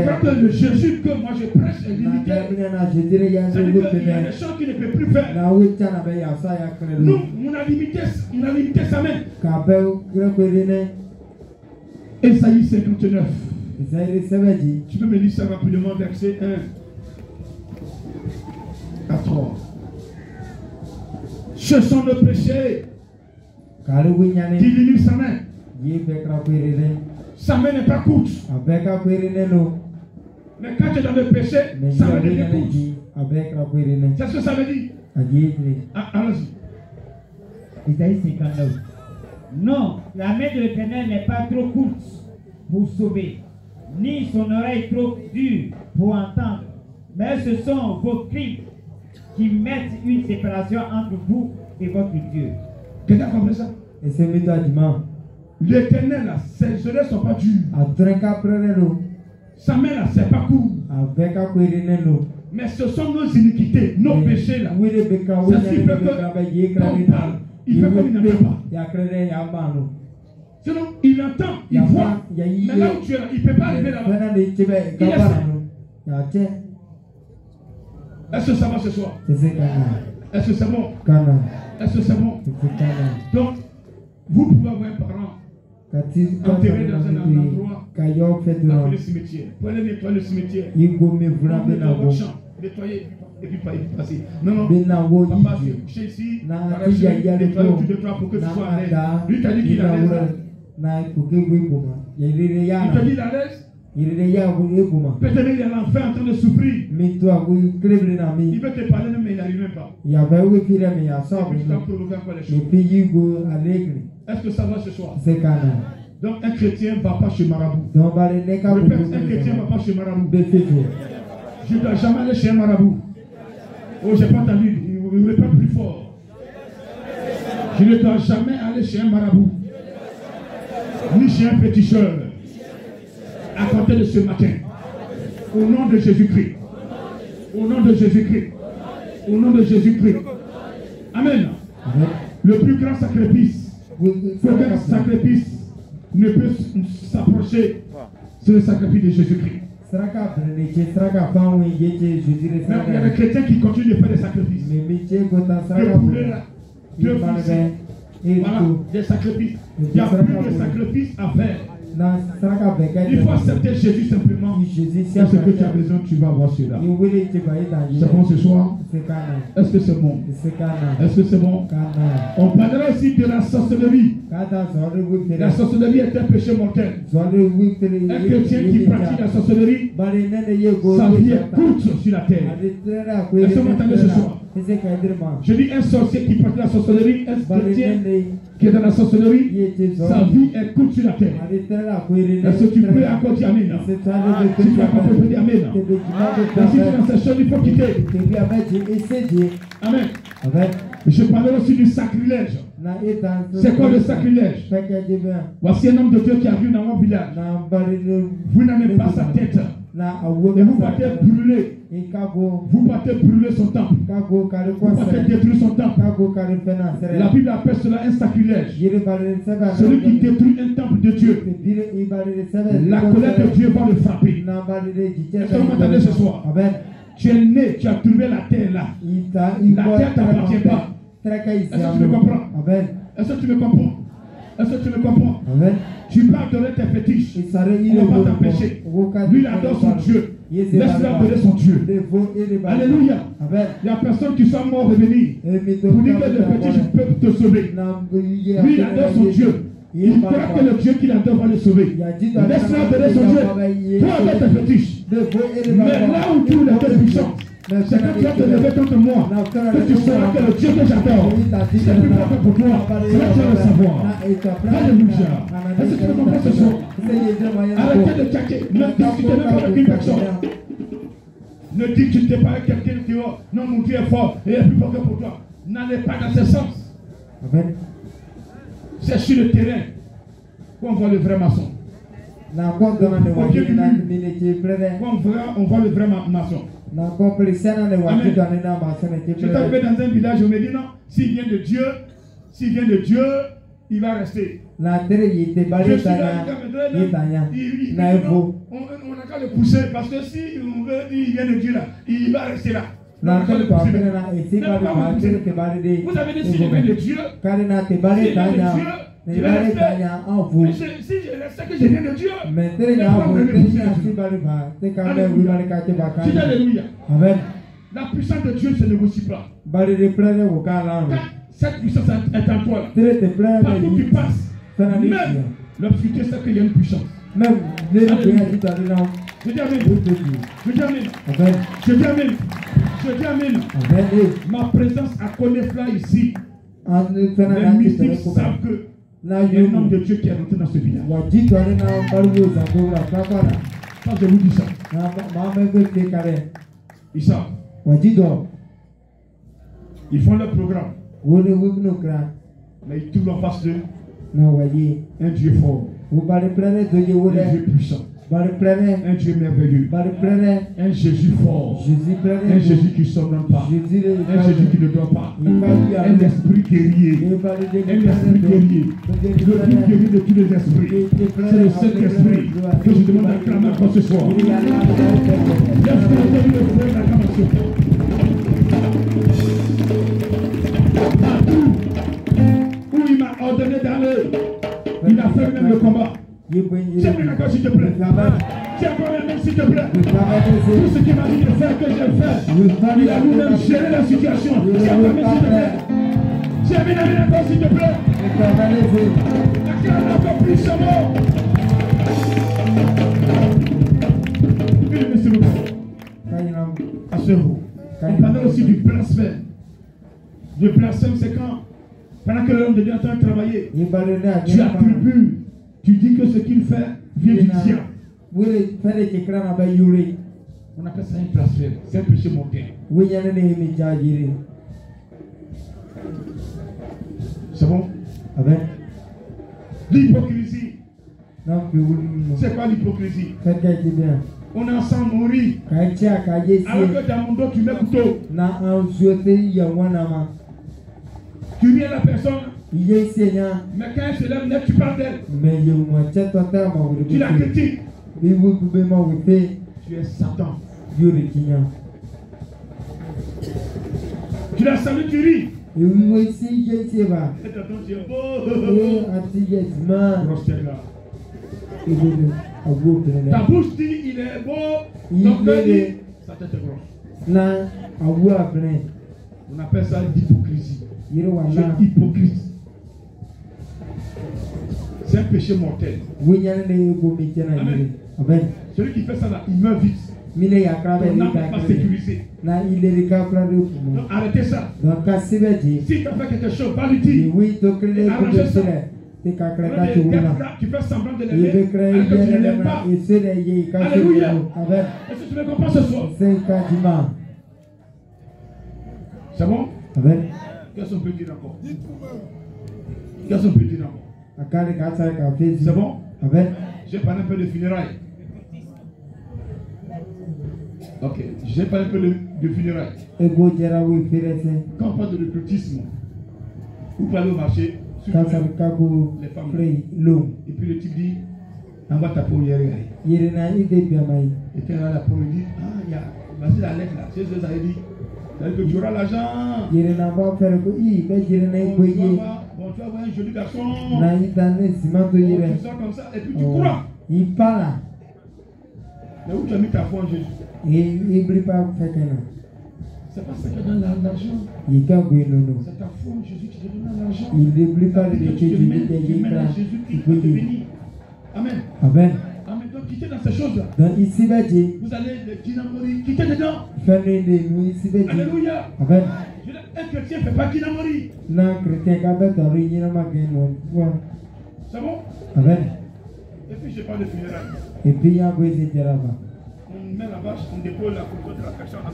croit que le Jésus que moi je prêche est limité. C'est-à-dire qu'il y a des choses qu'il ne peut plus faire. Nous, on a limité sa main. Ésaïe 59. Tu peux me lire ça rapidement, verset 1 à 3. Ce sont nos péchés qui limitent sa main. Sa main n'est pas courte. Mais quand tu es dans le péché, sa main devient courte. C'est ce que ça veut dire. Allons-y. Isaïe 59. Non, la main de l'Éternel n'est pas trop courte pour sauver, ni son oreille trop dure pour entendre. Mais ce sont vos crimes qui mettent une séparation entre vous et votre Dieu. Quelqu'un comprend ça? L'Éternel, ses oreilles ne sont pas dures. Sa main là, c'est pas court. Mais ce sont nos iniquités, nos péchés là. C'est ce qui fait que quand on parle, il fait comme il n'entend pas. Sinon, il entend, il voit. Mais là où tu es là, il ne peut pas arriver là-bas. Il est seul. Est-ce que ça va ce soir? Est-ce que c'est bon? Est-ce que c'est bon? Donc, vous pouvez avoir un parent enterré dans un endroit appelé le cimetière. Vous allez nettoyer le cimetière. Vous dans votre champ. Nettoyer et puis passer. Non, papa, tu es couché ici. Nettoyer tout de toi pour que tu sois à l'aise. Lui t'a dit qu'il est à l'aise. Il t'a dit qu'il est à l'aise. Peut-être il est l'enfer en train de souffrir. Il veut te parler, mais il n'arrive même pas. Tu t'en provoques encore les choses. Est-ce que ça va ce soir? Donc un chrétien ne va pas chez marabout. Répète, un chrétien ne va pas chez marabout. Je ne dois jamais aller chez un marabout. Oh, j'ai pas entendu. Il répète plus fort. Je ne dois jamais aller chez un marabout. Ni chez un péticheur. À compter de ce matin. Au nom de Jésus-Christ. Au nom de Jésus-Christ. Au nom de Jésus-Christ. Amen. Le plus grand sacrifice. Aucun sacrifice ne peut s'approcher. C'est le sacrifice de Jésus-Christ. Il y a des chrétiens qui continuent de faire des sacrifices. De poulet là, de fils. Voilà, des sacrifices. Il n'y a plus de sacrifices à faire. Il faut accepter Jésus simplement. C'est ce que tu as besoin, tu vas avoir cela. C'est bon ce soir? Est-ce que c'est bon? Est-ce que c'est bon? On parlera aussi de la sorcellerie. La sorcellerie est un péché mortel. Un chrétien qui pratique la sorcellerie, sa vie est courte sur la terre. Est-ce que vous m'entendez ce soir? Je dis un sorcier qui pratique la sorcellerie, un chrétien qui est dans la sorcellerie, sa vie est courte sur la terre. Est-ce que tu peux encore dire Amen? Si tu as compris, dire Amen. Si tu es dans cette chose, il faut quitter. Amen. Je parlerai aussi du sacrilège. C'est quoi le sacrilège? Voici un homme de Dieu qui arrive dans mon village. Vous n'avez pas sa tête. Et vous partez brûler. Vous partez brûler son temple. Vous partez détruire son temple. La Bible appelle cela un sacrilège. Celui qui détruit un temple de Dieu, la colère de Dieu va le frapper. Est-ce que vous m'entendez ce soir? Tu es né, tu as trouvé la terre là. La terre ne t'appartient pas. Est-ce que tu me comprends? Est-ce que tu me comprends? Est-ce que tu me comprends? Tu parles de tes fétiches. On ne va pas t'empêcher. Lui, il adore son Dieu. Laisse-le adorer son Dieu. Alléluia. Il n'y a personne qui soit mort revenir pour dire que les fétiches peuvent te sauver. Lui, il adore son Dieu. Il croit que le Dieu qu'il adore va le sauver. Laisse-le adorer son Dieu. Toi, avec tes fétiches. Mais là où tu es puissant, c'est quand tu vas te lever contre moi que tu sauras que le Dieu que j'adore, c'est plus fort que pour toi. C'est là que tu vas le savoir. Alléluia. Est-ce que tu me comprends ce soir? Arrêtez de tchaquer. Ne discutez même pas avec une personne. Ne discutez pas avec quelqu'un qui dit non, mon Dieu est fort et il est plus fort que pour toi. N'allez pas dans ce sens. C'est sur le terrain qu'on voit le vrai maçon. On voit le vrai maçon. Je suis arrivé dans un village, je me dis non, s'il vient de Dieu, il va rester. Je suis là, on n'a qu'à le pousser parce que si on veut, il vient de Dieu là, il va rester là. Vous avez dit s'il vient de Dieu, je vais rester. Si je reste que je viens de Dieu, alléluia. La puissance de Dieu ne se négocie pas. Quand cette puissance est en toi, partout où tu passes, même l'obscurité sait qu'il y a une puissance. Je dis amen. Je dis amen. Je dis amen. Je dis amen. Ma présence a Konefla ici. Les mystiques savent que il y a un homme de Dieu qui est rentré dans ce village. Ça, je vous dis ça. Ils savent. Ils font leur programme. Mais ils trouvent en face d'eux un Dieu fort, un Dieu puissant, un Dieu merveilleux, un Jésus fort, un Jésus qui ne s'ordonne pas, un Jésus qui ne dort pas, un esprit guerrier, le plus guerrier de tous les esprits. C'est le Saint-Esprit que je demande à clamer encore ce soir. Partout où il m'a ordonné d'aller, il a fait même le combat. Tiens bien encore s'il te plaît. Tiens encore même s'il te plaît. Tout ce qu'il m'a dit de faire que j'ai fait, il a lui-même géré la situation. Tiens bien s'il te plaît. Tiens bien encore s'il te plaît. Acclame encore plus ce mot. S'il vous plaît. Asseyez-vous. On parlait aussi du blasphème. Le blasphème, c'est quand, pendant que l'homme de Dieu est en train de travailler, tu attribues, tu dis que ce qu'il fait vient du diable. On appelle ça un blasphème, c'est un péché mortel. C'est bon? L'hypocrisie. C'est quoi l'hypocrisie? On est ensemble, on rit. Alors que dans mon dos, tu mets couteau. Tu viens la personne. Mais quand elle se lève, tu parles d'elle. Tu la critiques. Tu es Satan. Tu la salues, tu ris. Et t'entends dire, ta bouche dit il est beau, ton cœur dit sa tête est grosse. On appelle ça l'hypocrisie. C'est hypocrite. C'est un péché mortel. Amen. Celui qui fait ça là, il meurt vite. Ton âme n'est pas sécurisée. Donc arrêtez ça. Si tu as fait quelque chose, va lui dire. Et arrangez ça. Tu fais semblant de l'aimer, alors que tu ne l'aimes pas. Alléluia. Est-ce que tu me comprends ce soir? C'est bon? Qu'est-ce qu'on peut dire encore? Qu'est-ce qu'on peut dire encore? C'est bon? J'ai parlé un peu de funérailles. Ok, j'ai parlé un peu de funérailles. Quand on parle de l'occultisme, vous parlez au marché, les femmes. Et puis le type dit, envoie ta peau hier. Et quand la peau me dit, vas-y la lettre là, c'est ce que ça veut dire. C'est-à-dire que tu auras l'argent. Bon, tu vas voir un joli garçon. Tu sors comme ça et puis tu crois. Mais où tu as mis ta foi en Jésus? C'est pas ça qui donne l'argent. C'est ta foi en Jésus qui te donne l'argent. Tu mets à Jésus qui va te bénir. Amen. Amen. Donc quittez dans ces choses-là. Vous allez les dynamori, quittez dedans. Alléluia. Amen. Un chrétien ne fait pas dynamori. C'est bon? Amen. Et puis je parle de funérailles. On met la vache, on dépose la photo de la personne.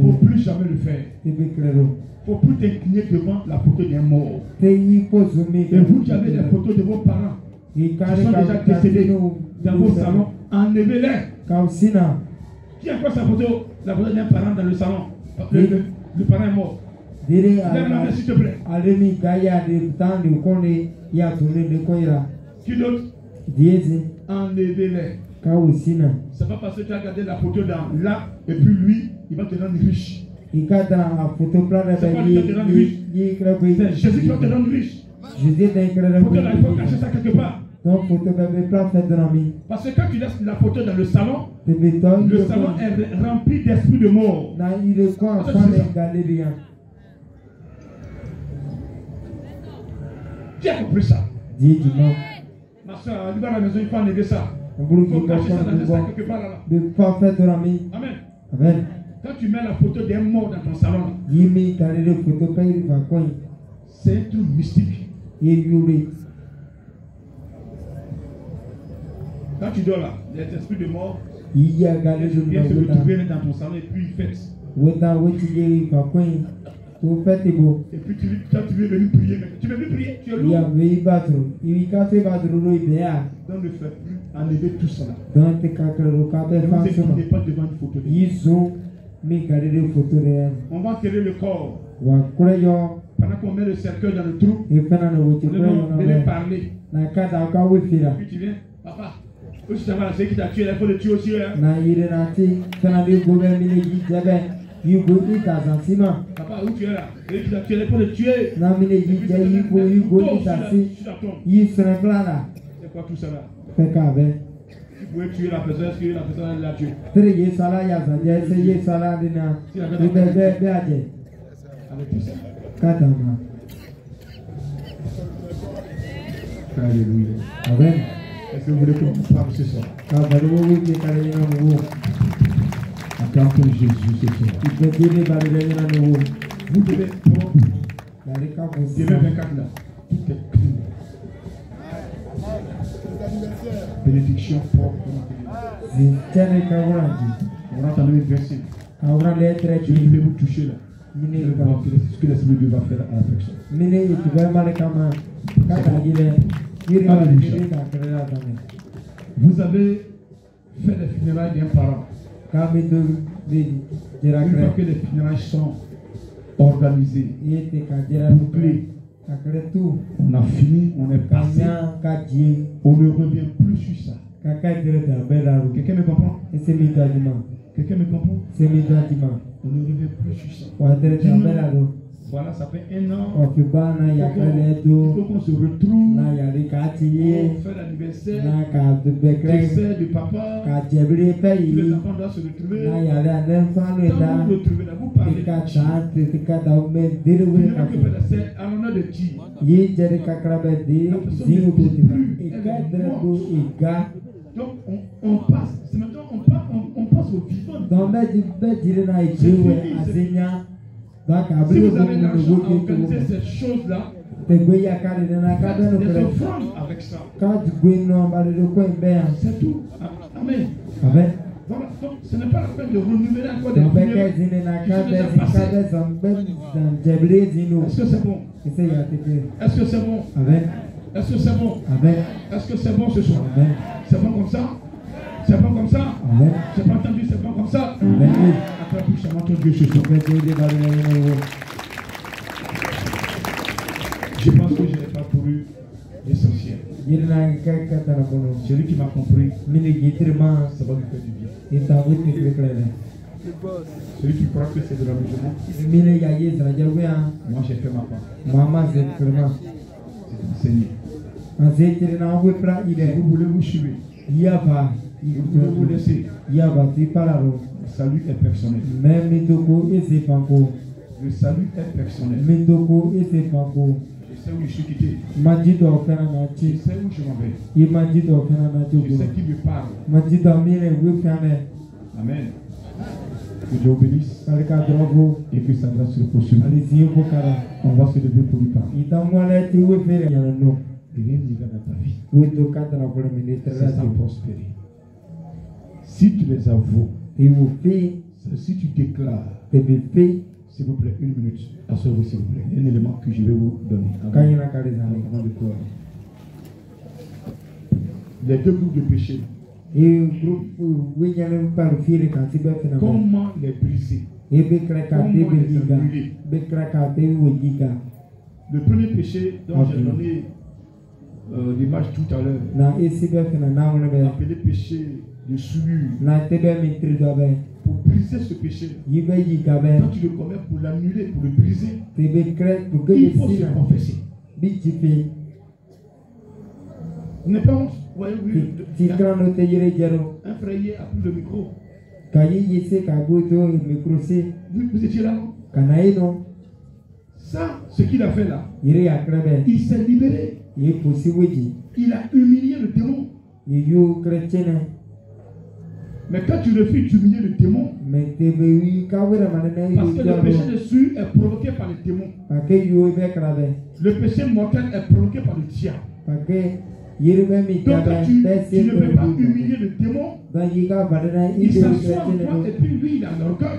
Pour plus jamais le faire. Pour plus t'incliner devant la photo d'un mort. Et vous qui avez des photos de vos parents qui sont déjà décédés dans vos salons, enlevez-les. Qui a quoi sa photo? La photo d'un parent dans le salon. Le parent est mort. Lève la main s'il te plaît. Qui d'autre? Enlevez-les. C'est pas parce que tu as gardé la photo dans là et puis lui, il va te rendre riche. C'est pas lui qui va te rendre riche. C'est Jésus qui va te rendre riche. Il faut cacher ça quelque part. Parce que quand tu laisses la photo dans le salon est rempli d'esprit de mort. Qui a compris ça? Ma soeur, elle va à la maison, il faut enlever ça. Il faut cacher ça dans ça quelque part là-bas. Amen. Quand tu mets la photo d'un mort dans ton salon, c'est un truc mystique. Quand tu dors là, les esprits de mort viennent se retrouver dans ton salon et puis ils fêtent. Et puis tu veux venir prier. Tu veux venir prier, tu es lourd. Donc ne fais plus enlever tout cela. Ne vous étendez pas devant une photo. On va enterrer le corps. Pendant qu'on met le cercueil dans le trou, on va parler. Puis tu viens, papa. Où tu vas, c'est qui t'a tué, il faut le tuer aussi. Papa, où tu es là? C'est qui t'a tué, il faut le tuer. C'est quoi tout ça là? Tu pouvais tuer la personne, est-ce que la personne l'a tué? Avec tout ça. Alléluia. Amen. Est-ce que vous voulez que vous parle ce soir? Acclamons Jésus ce soir. Vous devez être propre. Demain 24 là. Tout est clean. Bénédiction propre. On va entendre le verset. Je vais vous toucher là. Ce que l'Esprit de Dieu va faire à la personne. Vous avez fait les funérailles d'un parent. Une fois que les funérailles sont organisées, bouclées, on a fini, on est passé, on ne revient plus sur ça. Quelqu'un me comprend? Quelqu'un me comprend? On ne revient plus sur ça. Voilà, ça fait 1 an. Il faut qu'on se retrouve. na ya de ka ti On fait l'anniversaire. na ka de bekre Décès du papa. ka jebri pe Tous les yi enfants doivent se retrouver. na ya de den fa no Quand da vous vous retrouvez là, vous parlez ka de qui? ta te ka da me dire Vous we n'avez ka que faire la scène en l'honneur de qui? yi jere ka krabe di zingu ko ti e ka dre ko e ga Donc on passe, c'est maintenant on passe au vivant. don be dire na i jiwe azenya ba ka Si bri vous ko avez no l'argent go à ke organiser ko ces choses-là, te gbe ya ka de na ka be no des pre offrandes avec ça. ka gbe no ba de ko en be ya C'est tout. Amen. amen Voilà. Donc ce n'est pas la peine de renouveler encore des don be prières. ke zine na ka Qui sont de déjà ka passées. de zam be dan jebri zinu Est-ce que c'est bon? ese ya te ke Est-ce que c'est bon? amen Est-ce que c'est bon? amen Est-ce que c'est bon ce soir? amen C'est bon comme ça? C'est bon comme ça? amen J'ai pas entendu, c'est bon comme ça? amen Après, puis je m'entends Dieu ce soir. Je pense que je n'ai pas couru l'essentiel. Celui qui m'a compris, ça va lui faire du bien. Celui qui croit que c'est de l'amusement, moi j'ai fait ma part. C'est enseigné. Si vous voulez vous suivre, vous voulez vous laisser. Le salut est personnel. Le salut est personnel. Je sais où je suis quitté. Je sais où je m'en vais. Je sais qui me parle. Amen. Que Dieu bénisse et que sa grâce se repose sur nous. On va se lever pour lui parler. Et rien n'ira dans ta vie. C'est sans prospérer. Si tu les avoues, si tu déclares, s'il vous plaît, 1 minute, asseyez-vous s'il vous plaît. Il y a un élément que je vais vous donner avant de croire. Les 2 groupes de péché, comment les briser? Le premier péché dont j'ai donné l'image tout à l'heure, appelé péché de souillure. Pour briser ce péché, quand tu le commets pour l'annuler, pour le briser, il faut se confesser. Vous n'êtes pas honte. Voyez-vous, un frère a pris le micro. Vous étiez là, non? Ça, ce qu'il a fait là, il s'est libéré. Il a humilié le démon. Mais quand tu refuses d'humilier le démon, parce que le péché de souillure est provoqué par le démon. Le péché mortel est provoqué par le diable. Donc quand tu ne peux pas humilier le démon, il s'assoit en toi et puis lui il a l'orgueil.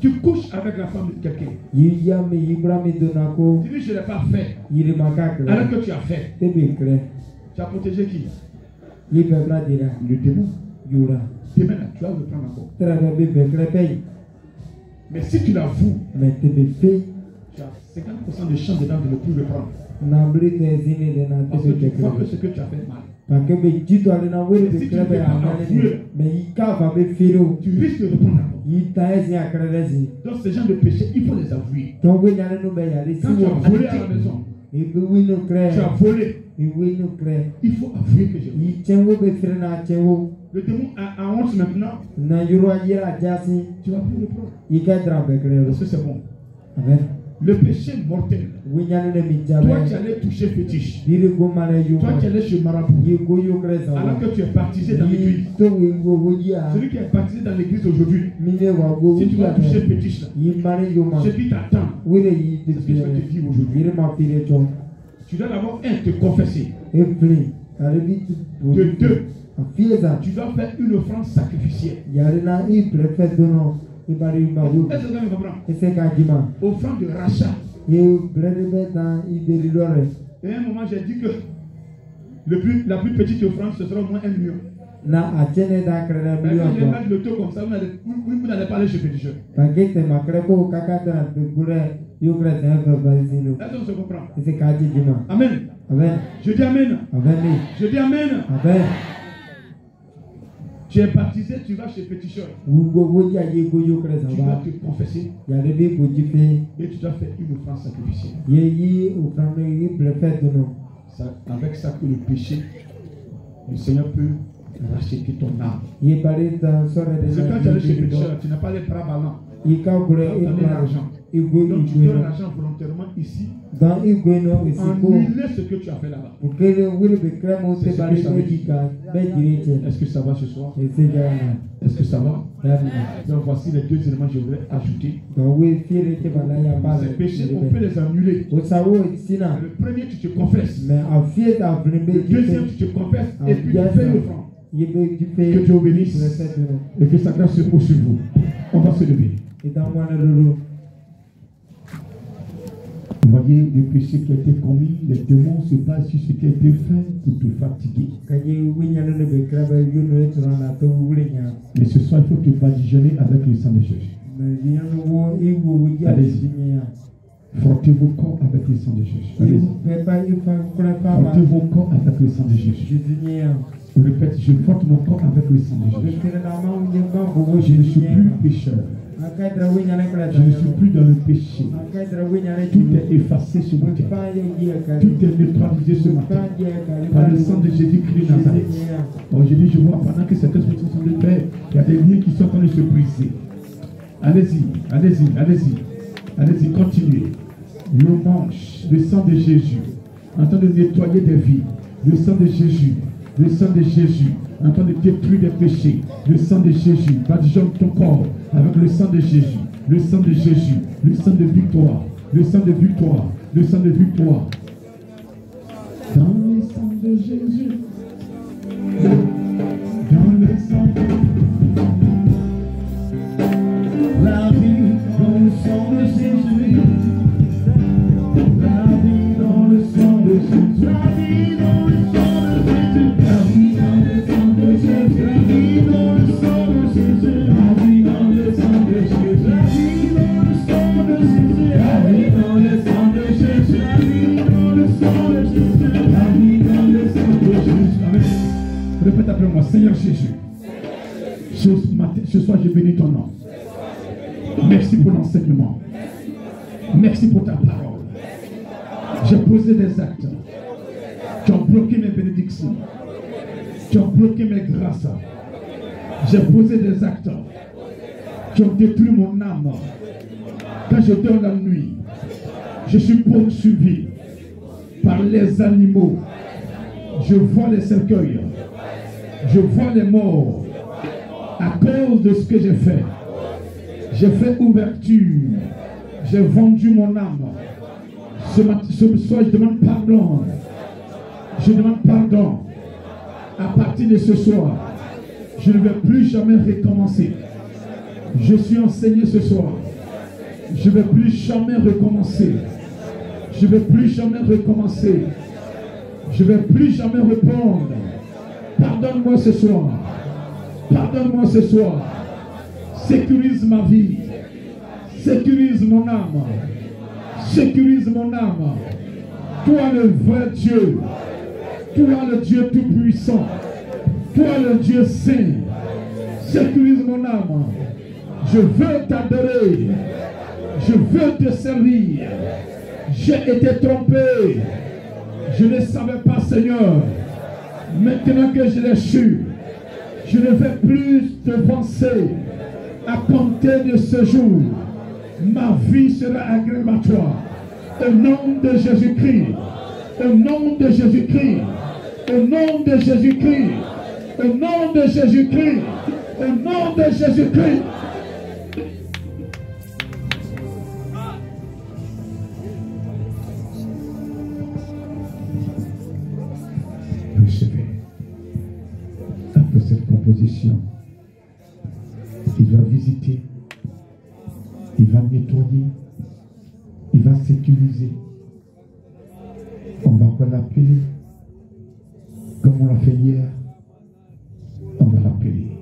Tu couches avec la femme de quelqu'un. Tu dis je ne l'ai pas fait. Alors que tu as fait. Tu as protégé qui? Le démon. Demain là, tu vas le prendre encore. Mais si tu l'avoues, tu as 50% de chance dedans de ne plus le prendre. Parce que tu vois que ce que tu as fait mal. Si tu ne peux pas avouer, tu risques de reprendre encore. Donc ces gens de péché, il faut les avouer. Quand tu as volé à la maison, tu as volé. Il faut avouer que j'ai volé. Le démon a honte maintenant. Tu vas plus le prendre. Parce que c'est bon. Le péché mortel. Toi qui allais toucher fétiche. Toi qui allais chez Marabout. Alors que tu es baptisé dans l'église. Celui qui est baptisé dans l'église aujourd'hui. Si tu vas toucher fétiche là, ce qui t'attend, c'est ce que je vais te dire aujourd'hui. Tu dois d'abord te confesser. De 2, tu dois faire une offrande sacrificielle. Est-ce que vous comprendre? Offrande de rachat. Et à un moment, j'ai dit que la plus petite offrande, ce sera au moins 1 million. Quand je vais mettre le taux comme ça, vous n'allez pas aller chez Péticheur. Est-ce qu'on se comprend? Amen. Je dis Amen. Je dis Amen. Tu es baptisé, tu vas chez Petit Chœur. Tu vas te confesser. Et tu dois faire une offrande sacrificielle. Avec ça que le péché, le Seigneur peut racheter ton âme. C'est quand tu es chez Petit Chœur, tu n'as pas les bras ballants. Tu as donné l'argent. Donc tu donnes l'argent volontairement ici. Annuler ce que tu as fait là-bas. C'est ce que ça veut dire. Est-ce que ça va ce soir? Est-ce que ça va? Donc voici les deux éléments que je voudrais ajouter. Ces péchés, on peut les annuler. Le premier, tu te confesses. Le deuxième, tu te confesses et puis tu fais l'offrande. Que Dieu bénisse et que sa grâce se pose sur vous. On va se lever. Vous voyez, le péché qui a été commis, les démons se basent sur ce qui a été fait pour te fatiguer. Mais ce soir, il faut te badigeonner avec le sang de Jésus. Allez-y. Frottez vos corps avec le sang de Jésus. Allez-y. Frottez vos corps avec le sang de Jésus. Je répète, je frotte mon corps avec le sang de Jésus. Je ne suis plus pécheur. Je ne suis plus dans le péché. Tout est effacé ce matin. Tout est neutralisé ce matin. Par le sang de Jésus-Christ de Nazareth. Aujourd'hui, je vois pendant que certaines personnes sont de paix, il y a des liens qui sont en train de se briser. Allez-y, allez-y, allez-y. Allez-y, continuez. Le manche, le sang de Jésus, en train de nettoyer des vies. Le sang de Jésus, le sang de Jésus, en train de détruire des péchés. Le sang de Jésus, badigeonne ton corps avec le sang de Jésus. Le sang de Jésus, le sang de victoire. Le sang de victoire, le sang de victoire. Dans le sang de Jésus. Dans le sang de la vie dans le sang de Jésus. La vie dans le sang de Jésus. La vie dans le sang de Jésus. La vie dans le sang de Jésus. La vie dans le sang de Jésus. La vie dans le sang de Jésus. La vie dans le sang de Jésus. La vie dans le sang de Jésus. La vie dans le sang de Jésus. La vie dans le sang de Jésus. Amen. Répète après moi, Seigneur Jésus. Ce soir, je bénis ton nom. Merci pour l'enseignement. Merci pour ta parole. J'ai posé des actes. Tu as bloqué mes bénédictions. Tu as bloqué mes grâces. J'ai posé des actes. Tu as détruit mon âme. Quand je dors la nuit, je suis poursuivi par les animaux. Je vois les cercueils. Je vois les morts. À cause de ce que j'ai fait. J'ai fait ouverture. J'ai vendu mon âme. Ce soir, je demande pardon. Je demande pardon. À partir de ce soir, je ne vais plus jamais recommencer. Je suis enseigné ce soir. Je ne vais plus jamais recommencer. Je ne vais plus jamais recommencer. Je ne vais plus jamais répondre. Pardonne-moi ce soir. Pardonne-moi ce soir. Sécurise ma vie. Sécurise mon âme. Sécurise mon âme. Toi le vrai Dieu. Toi le Dieu tout-puissant. Toi le Dieu saint. Sécurise mon âme. Je veux t'adorer. Je veux te servir. J'ai été trompé. Je ne savais pas, Seigneur. Maintenant que je l'ai su, je ne vais plus te penser. À compter de ce jour, ma vie sera agréable à toi. Au nom de Jésus-Christ. Au nom de Jésus-Christ. Au nom de Jésus-Christ. Au nom de Jésus-Christ. Au nom de Jésus-Christ. Recevez. Après cette composition, il va visiter, il va nettoyer, il va sécuriser. On va encore l'appeler, comme on l'a fait hier, on va l'appeler.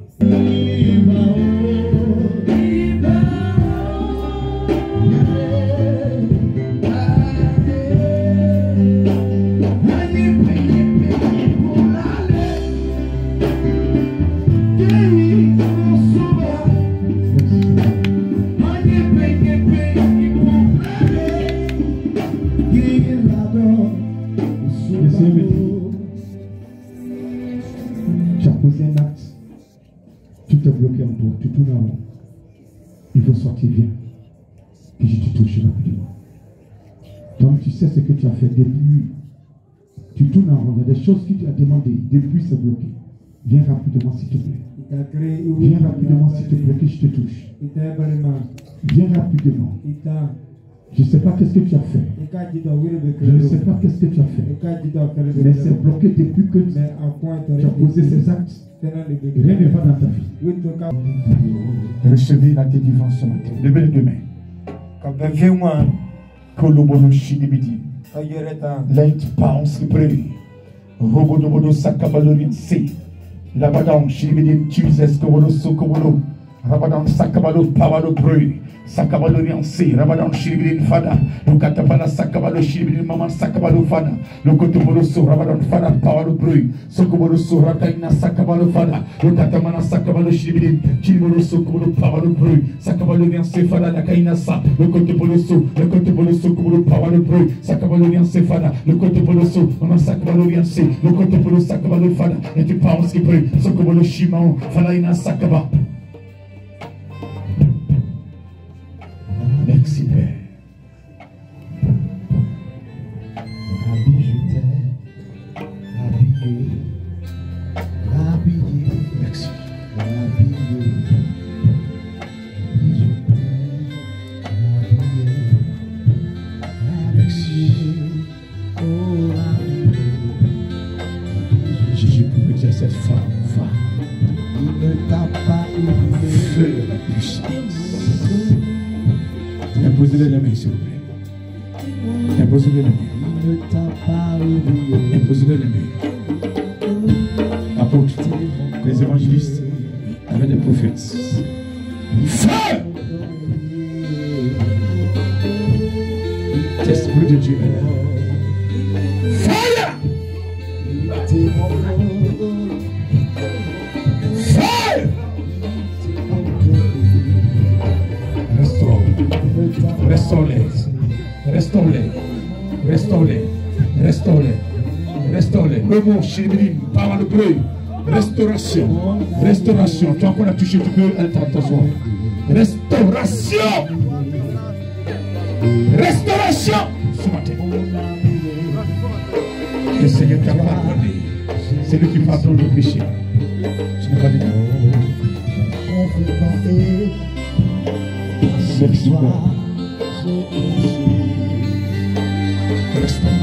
Yeah. posé un acte, tout est bloqué en toi, tu tournes en rond. Il faut sortir, viens. Que je te touche rapidement. Donc tu sais ce que tu as fait depuis. Tu tournes en rond. Il y a des choses que tu as demandées. Depuis c'est bloqué. Viens rapidement s'il te plaît. Viens rapidement s'il te plaît que je te touche. Viens rapidement. Je ne sais pas qu'est-ce que tu as fait. Je ne sais pas qu'est-ce que tu as fait. Mais c'est bloqué depuis que tu as posé ces actes. Rien ne va dans ta vie. Recevez la délivrance ce matin. Levez les deux mains. Light bounce pray. Robodobodo sakabalorian say. Labadon shibidin Jesus kobodo sokobodo. Rabadon sakabalo pawalo pray. Sakabalorian say. Rabadon shibidin fada. Lukatapala sakabalo shibidin maman sakabalo fada. Lokotobolo so rabadon fada pawalo pray. Sokobodo so rakaina sakabalo fada. Lukatamana sakabalo shibidin. Chibolo sokobodo pawalo pray. Sakabalorian say fada lakaina sa. Lokotobolo so kobodo pawalo pray. Sakabalorian say fada. Lokotobolo so maman sakabalorian say. Lokotobolo sakabalo fada. Et tu penses qu'il pray. Sokobolo shimao fada ina sakaba. Merci Père. Merci. Jésus pouvait dire cette femme, il ne t'a pas fait la puissance. Imposez-le les mains, s'il vous plaît. Imposez-le les mains. Imposez-le les mains. Apôtres, les évangélistes, avec les prophètes. Feu! L'Esprit de Dieu est là. Fire! Fire! Restaure-les. Restaure-les. Restaure-les. Restaure-les. Restaure-les. Le mot chéri, parle de bruit. Restauration. Restauration. Toi qu'on a touché, tu peux t'asseoir. Restauration. Restauration. Ce matin. Le Seigneur t'a pardonné. C'est lui qui pardonne le péché. Je n'ai pas dit. Merci beaucoup. Restaure,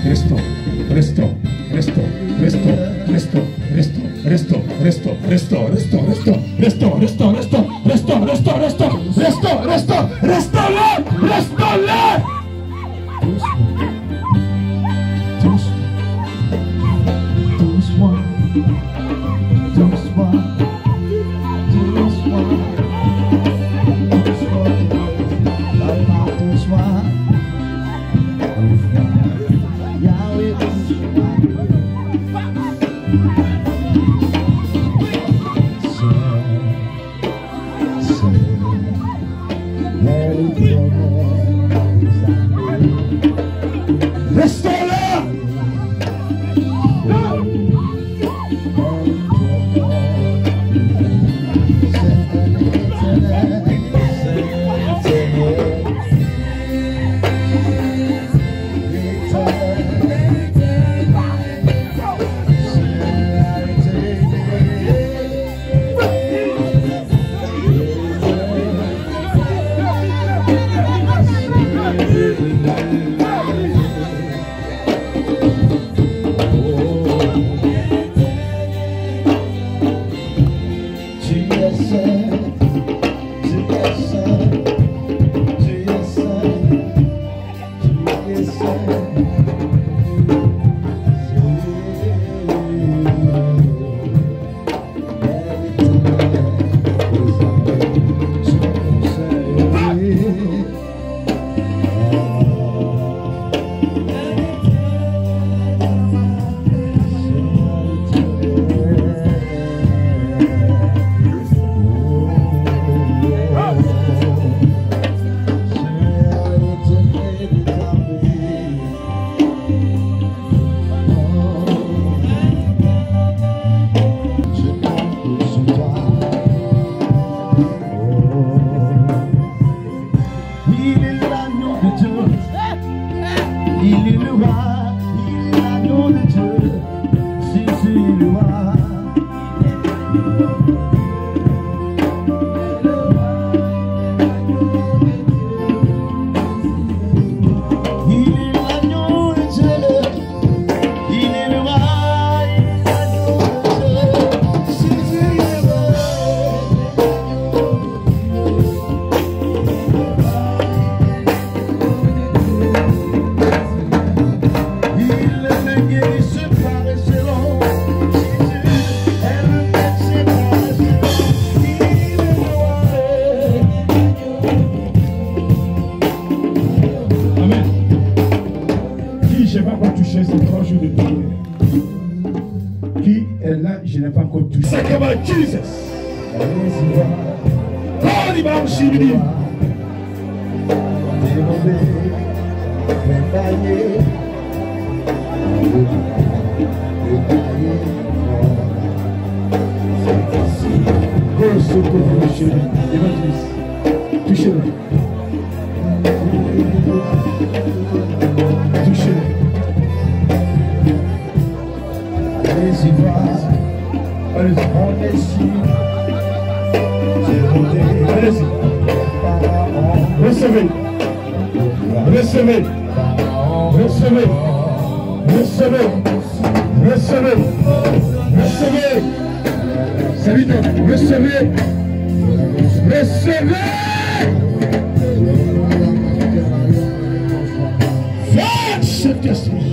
restaure, restaure, restaure, restaure, restaure, restaure, restaure, restaure, restaure, restaure, restaure, restaure, restaure, restaure, restaure, restaure, restaure, restaure, restaure-le, restaure-le. Je n'ai pas encore touché. C'est comme Jesus. Oh, il m'a aussi dit. Touchez-le. Touchez-le. Allez-y voir. Allez-y. Allez-y. Recevez. Recevez. Recevez. Recevez. Recevez. Recevez. Salut, recevez. Recevez. Faites cet esprit.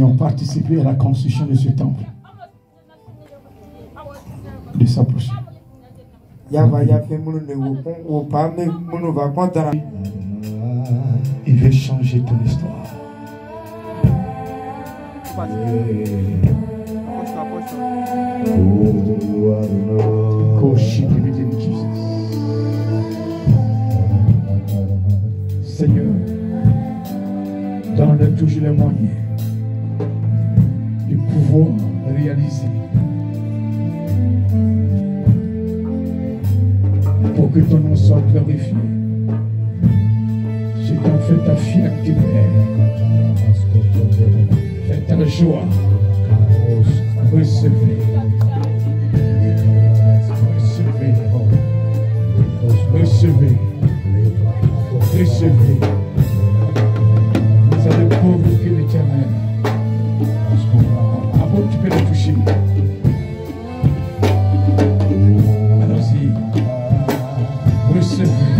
qui ont participé à la construction de ce temple, de s'approcher. Il veut changer ton histoire. Seigneur, donne toujours les moyens de pouvoir réaliser pour que ton nom soit glorifié. C'est qu'en fait ta fierté, fais ta joie, recevez, recevez, recevez, recevez. Vous allez provoquer l'Éternel. Avant tu peux le toucher. Allons-y, recevez.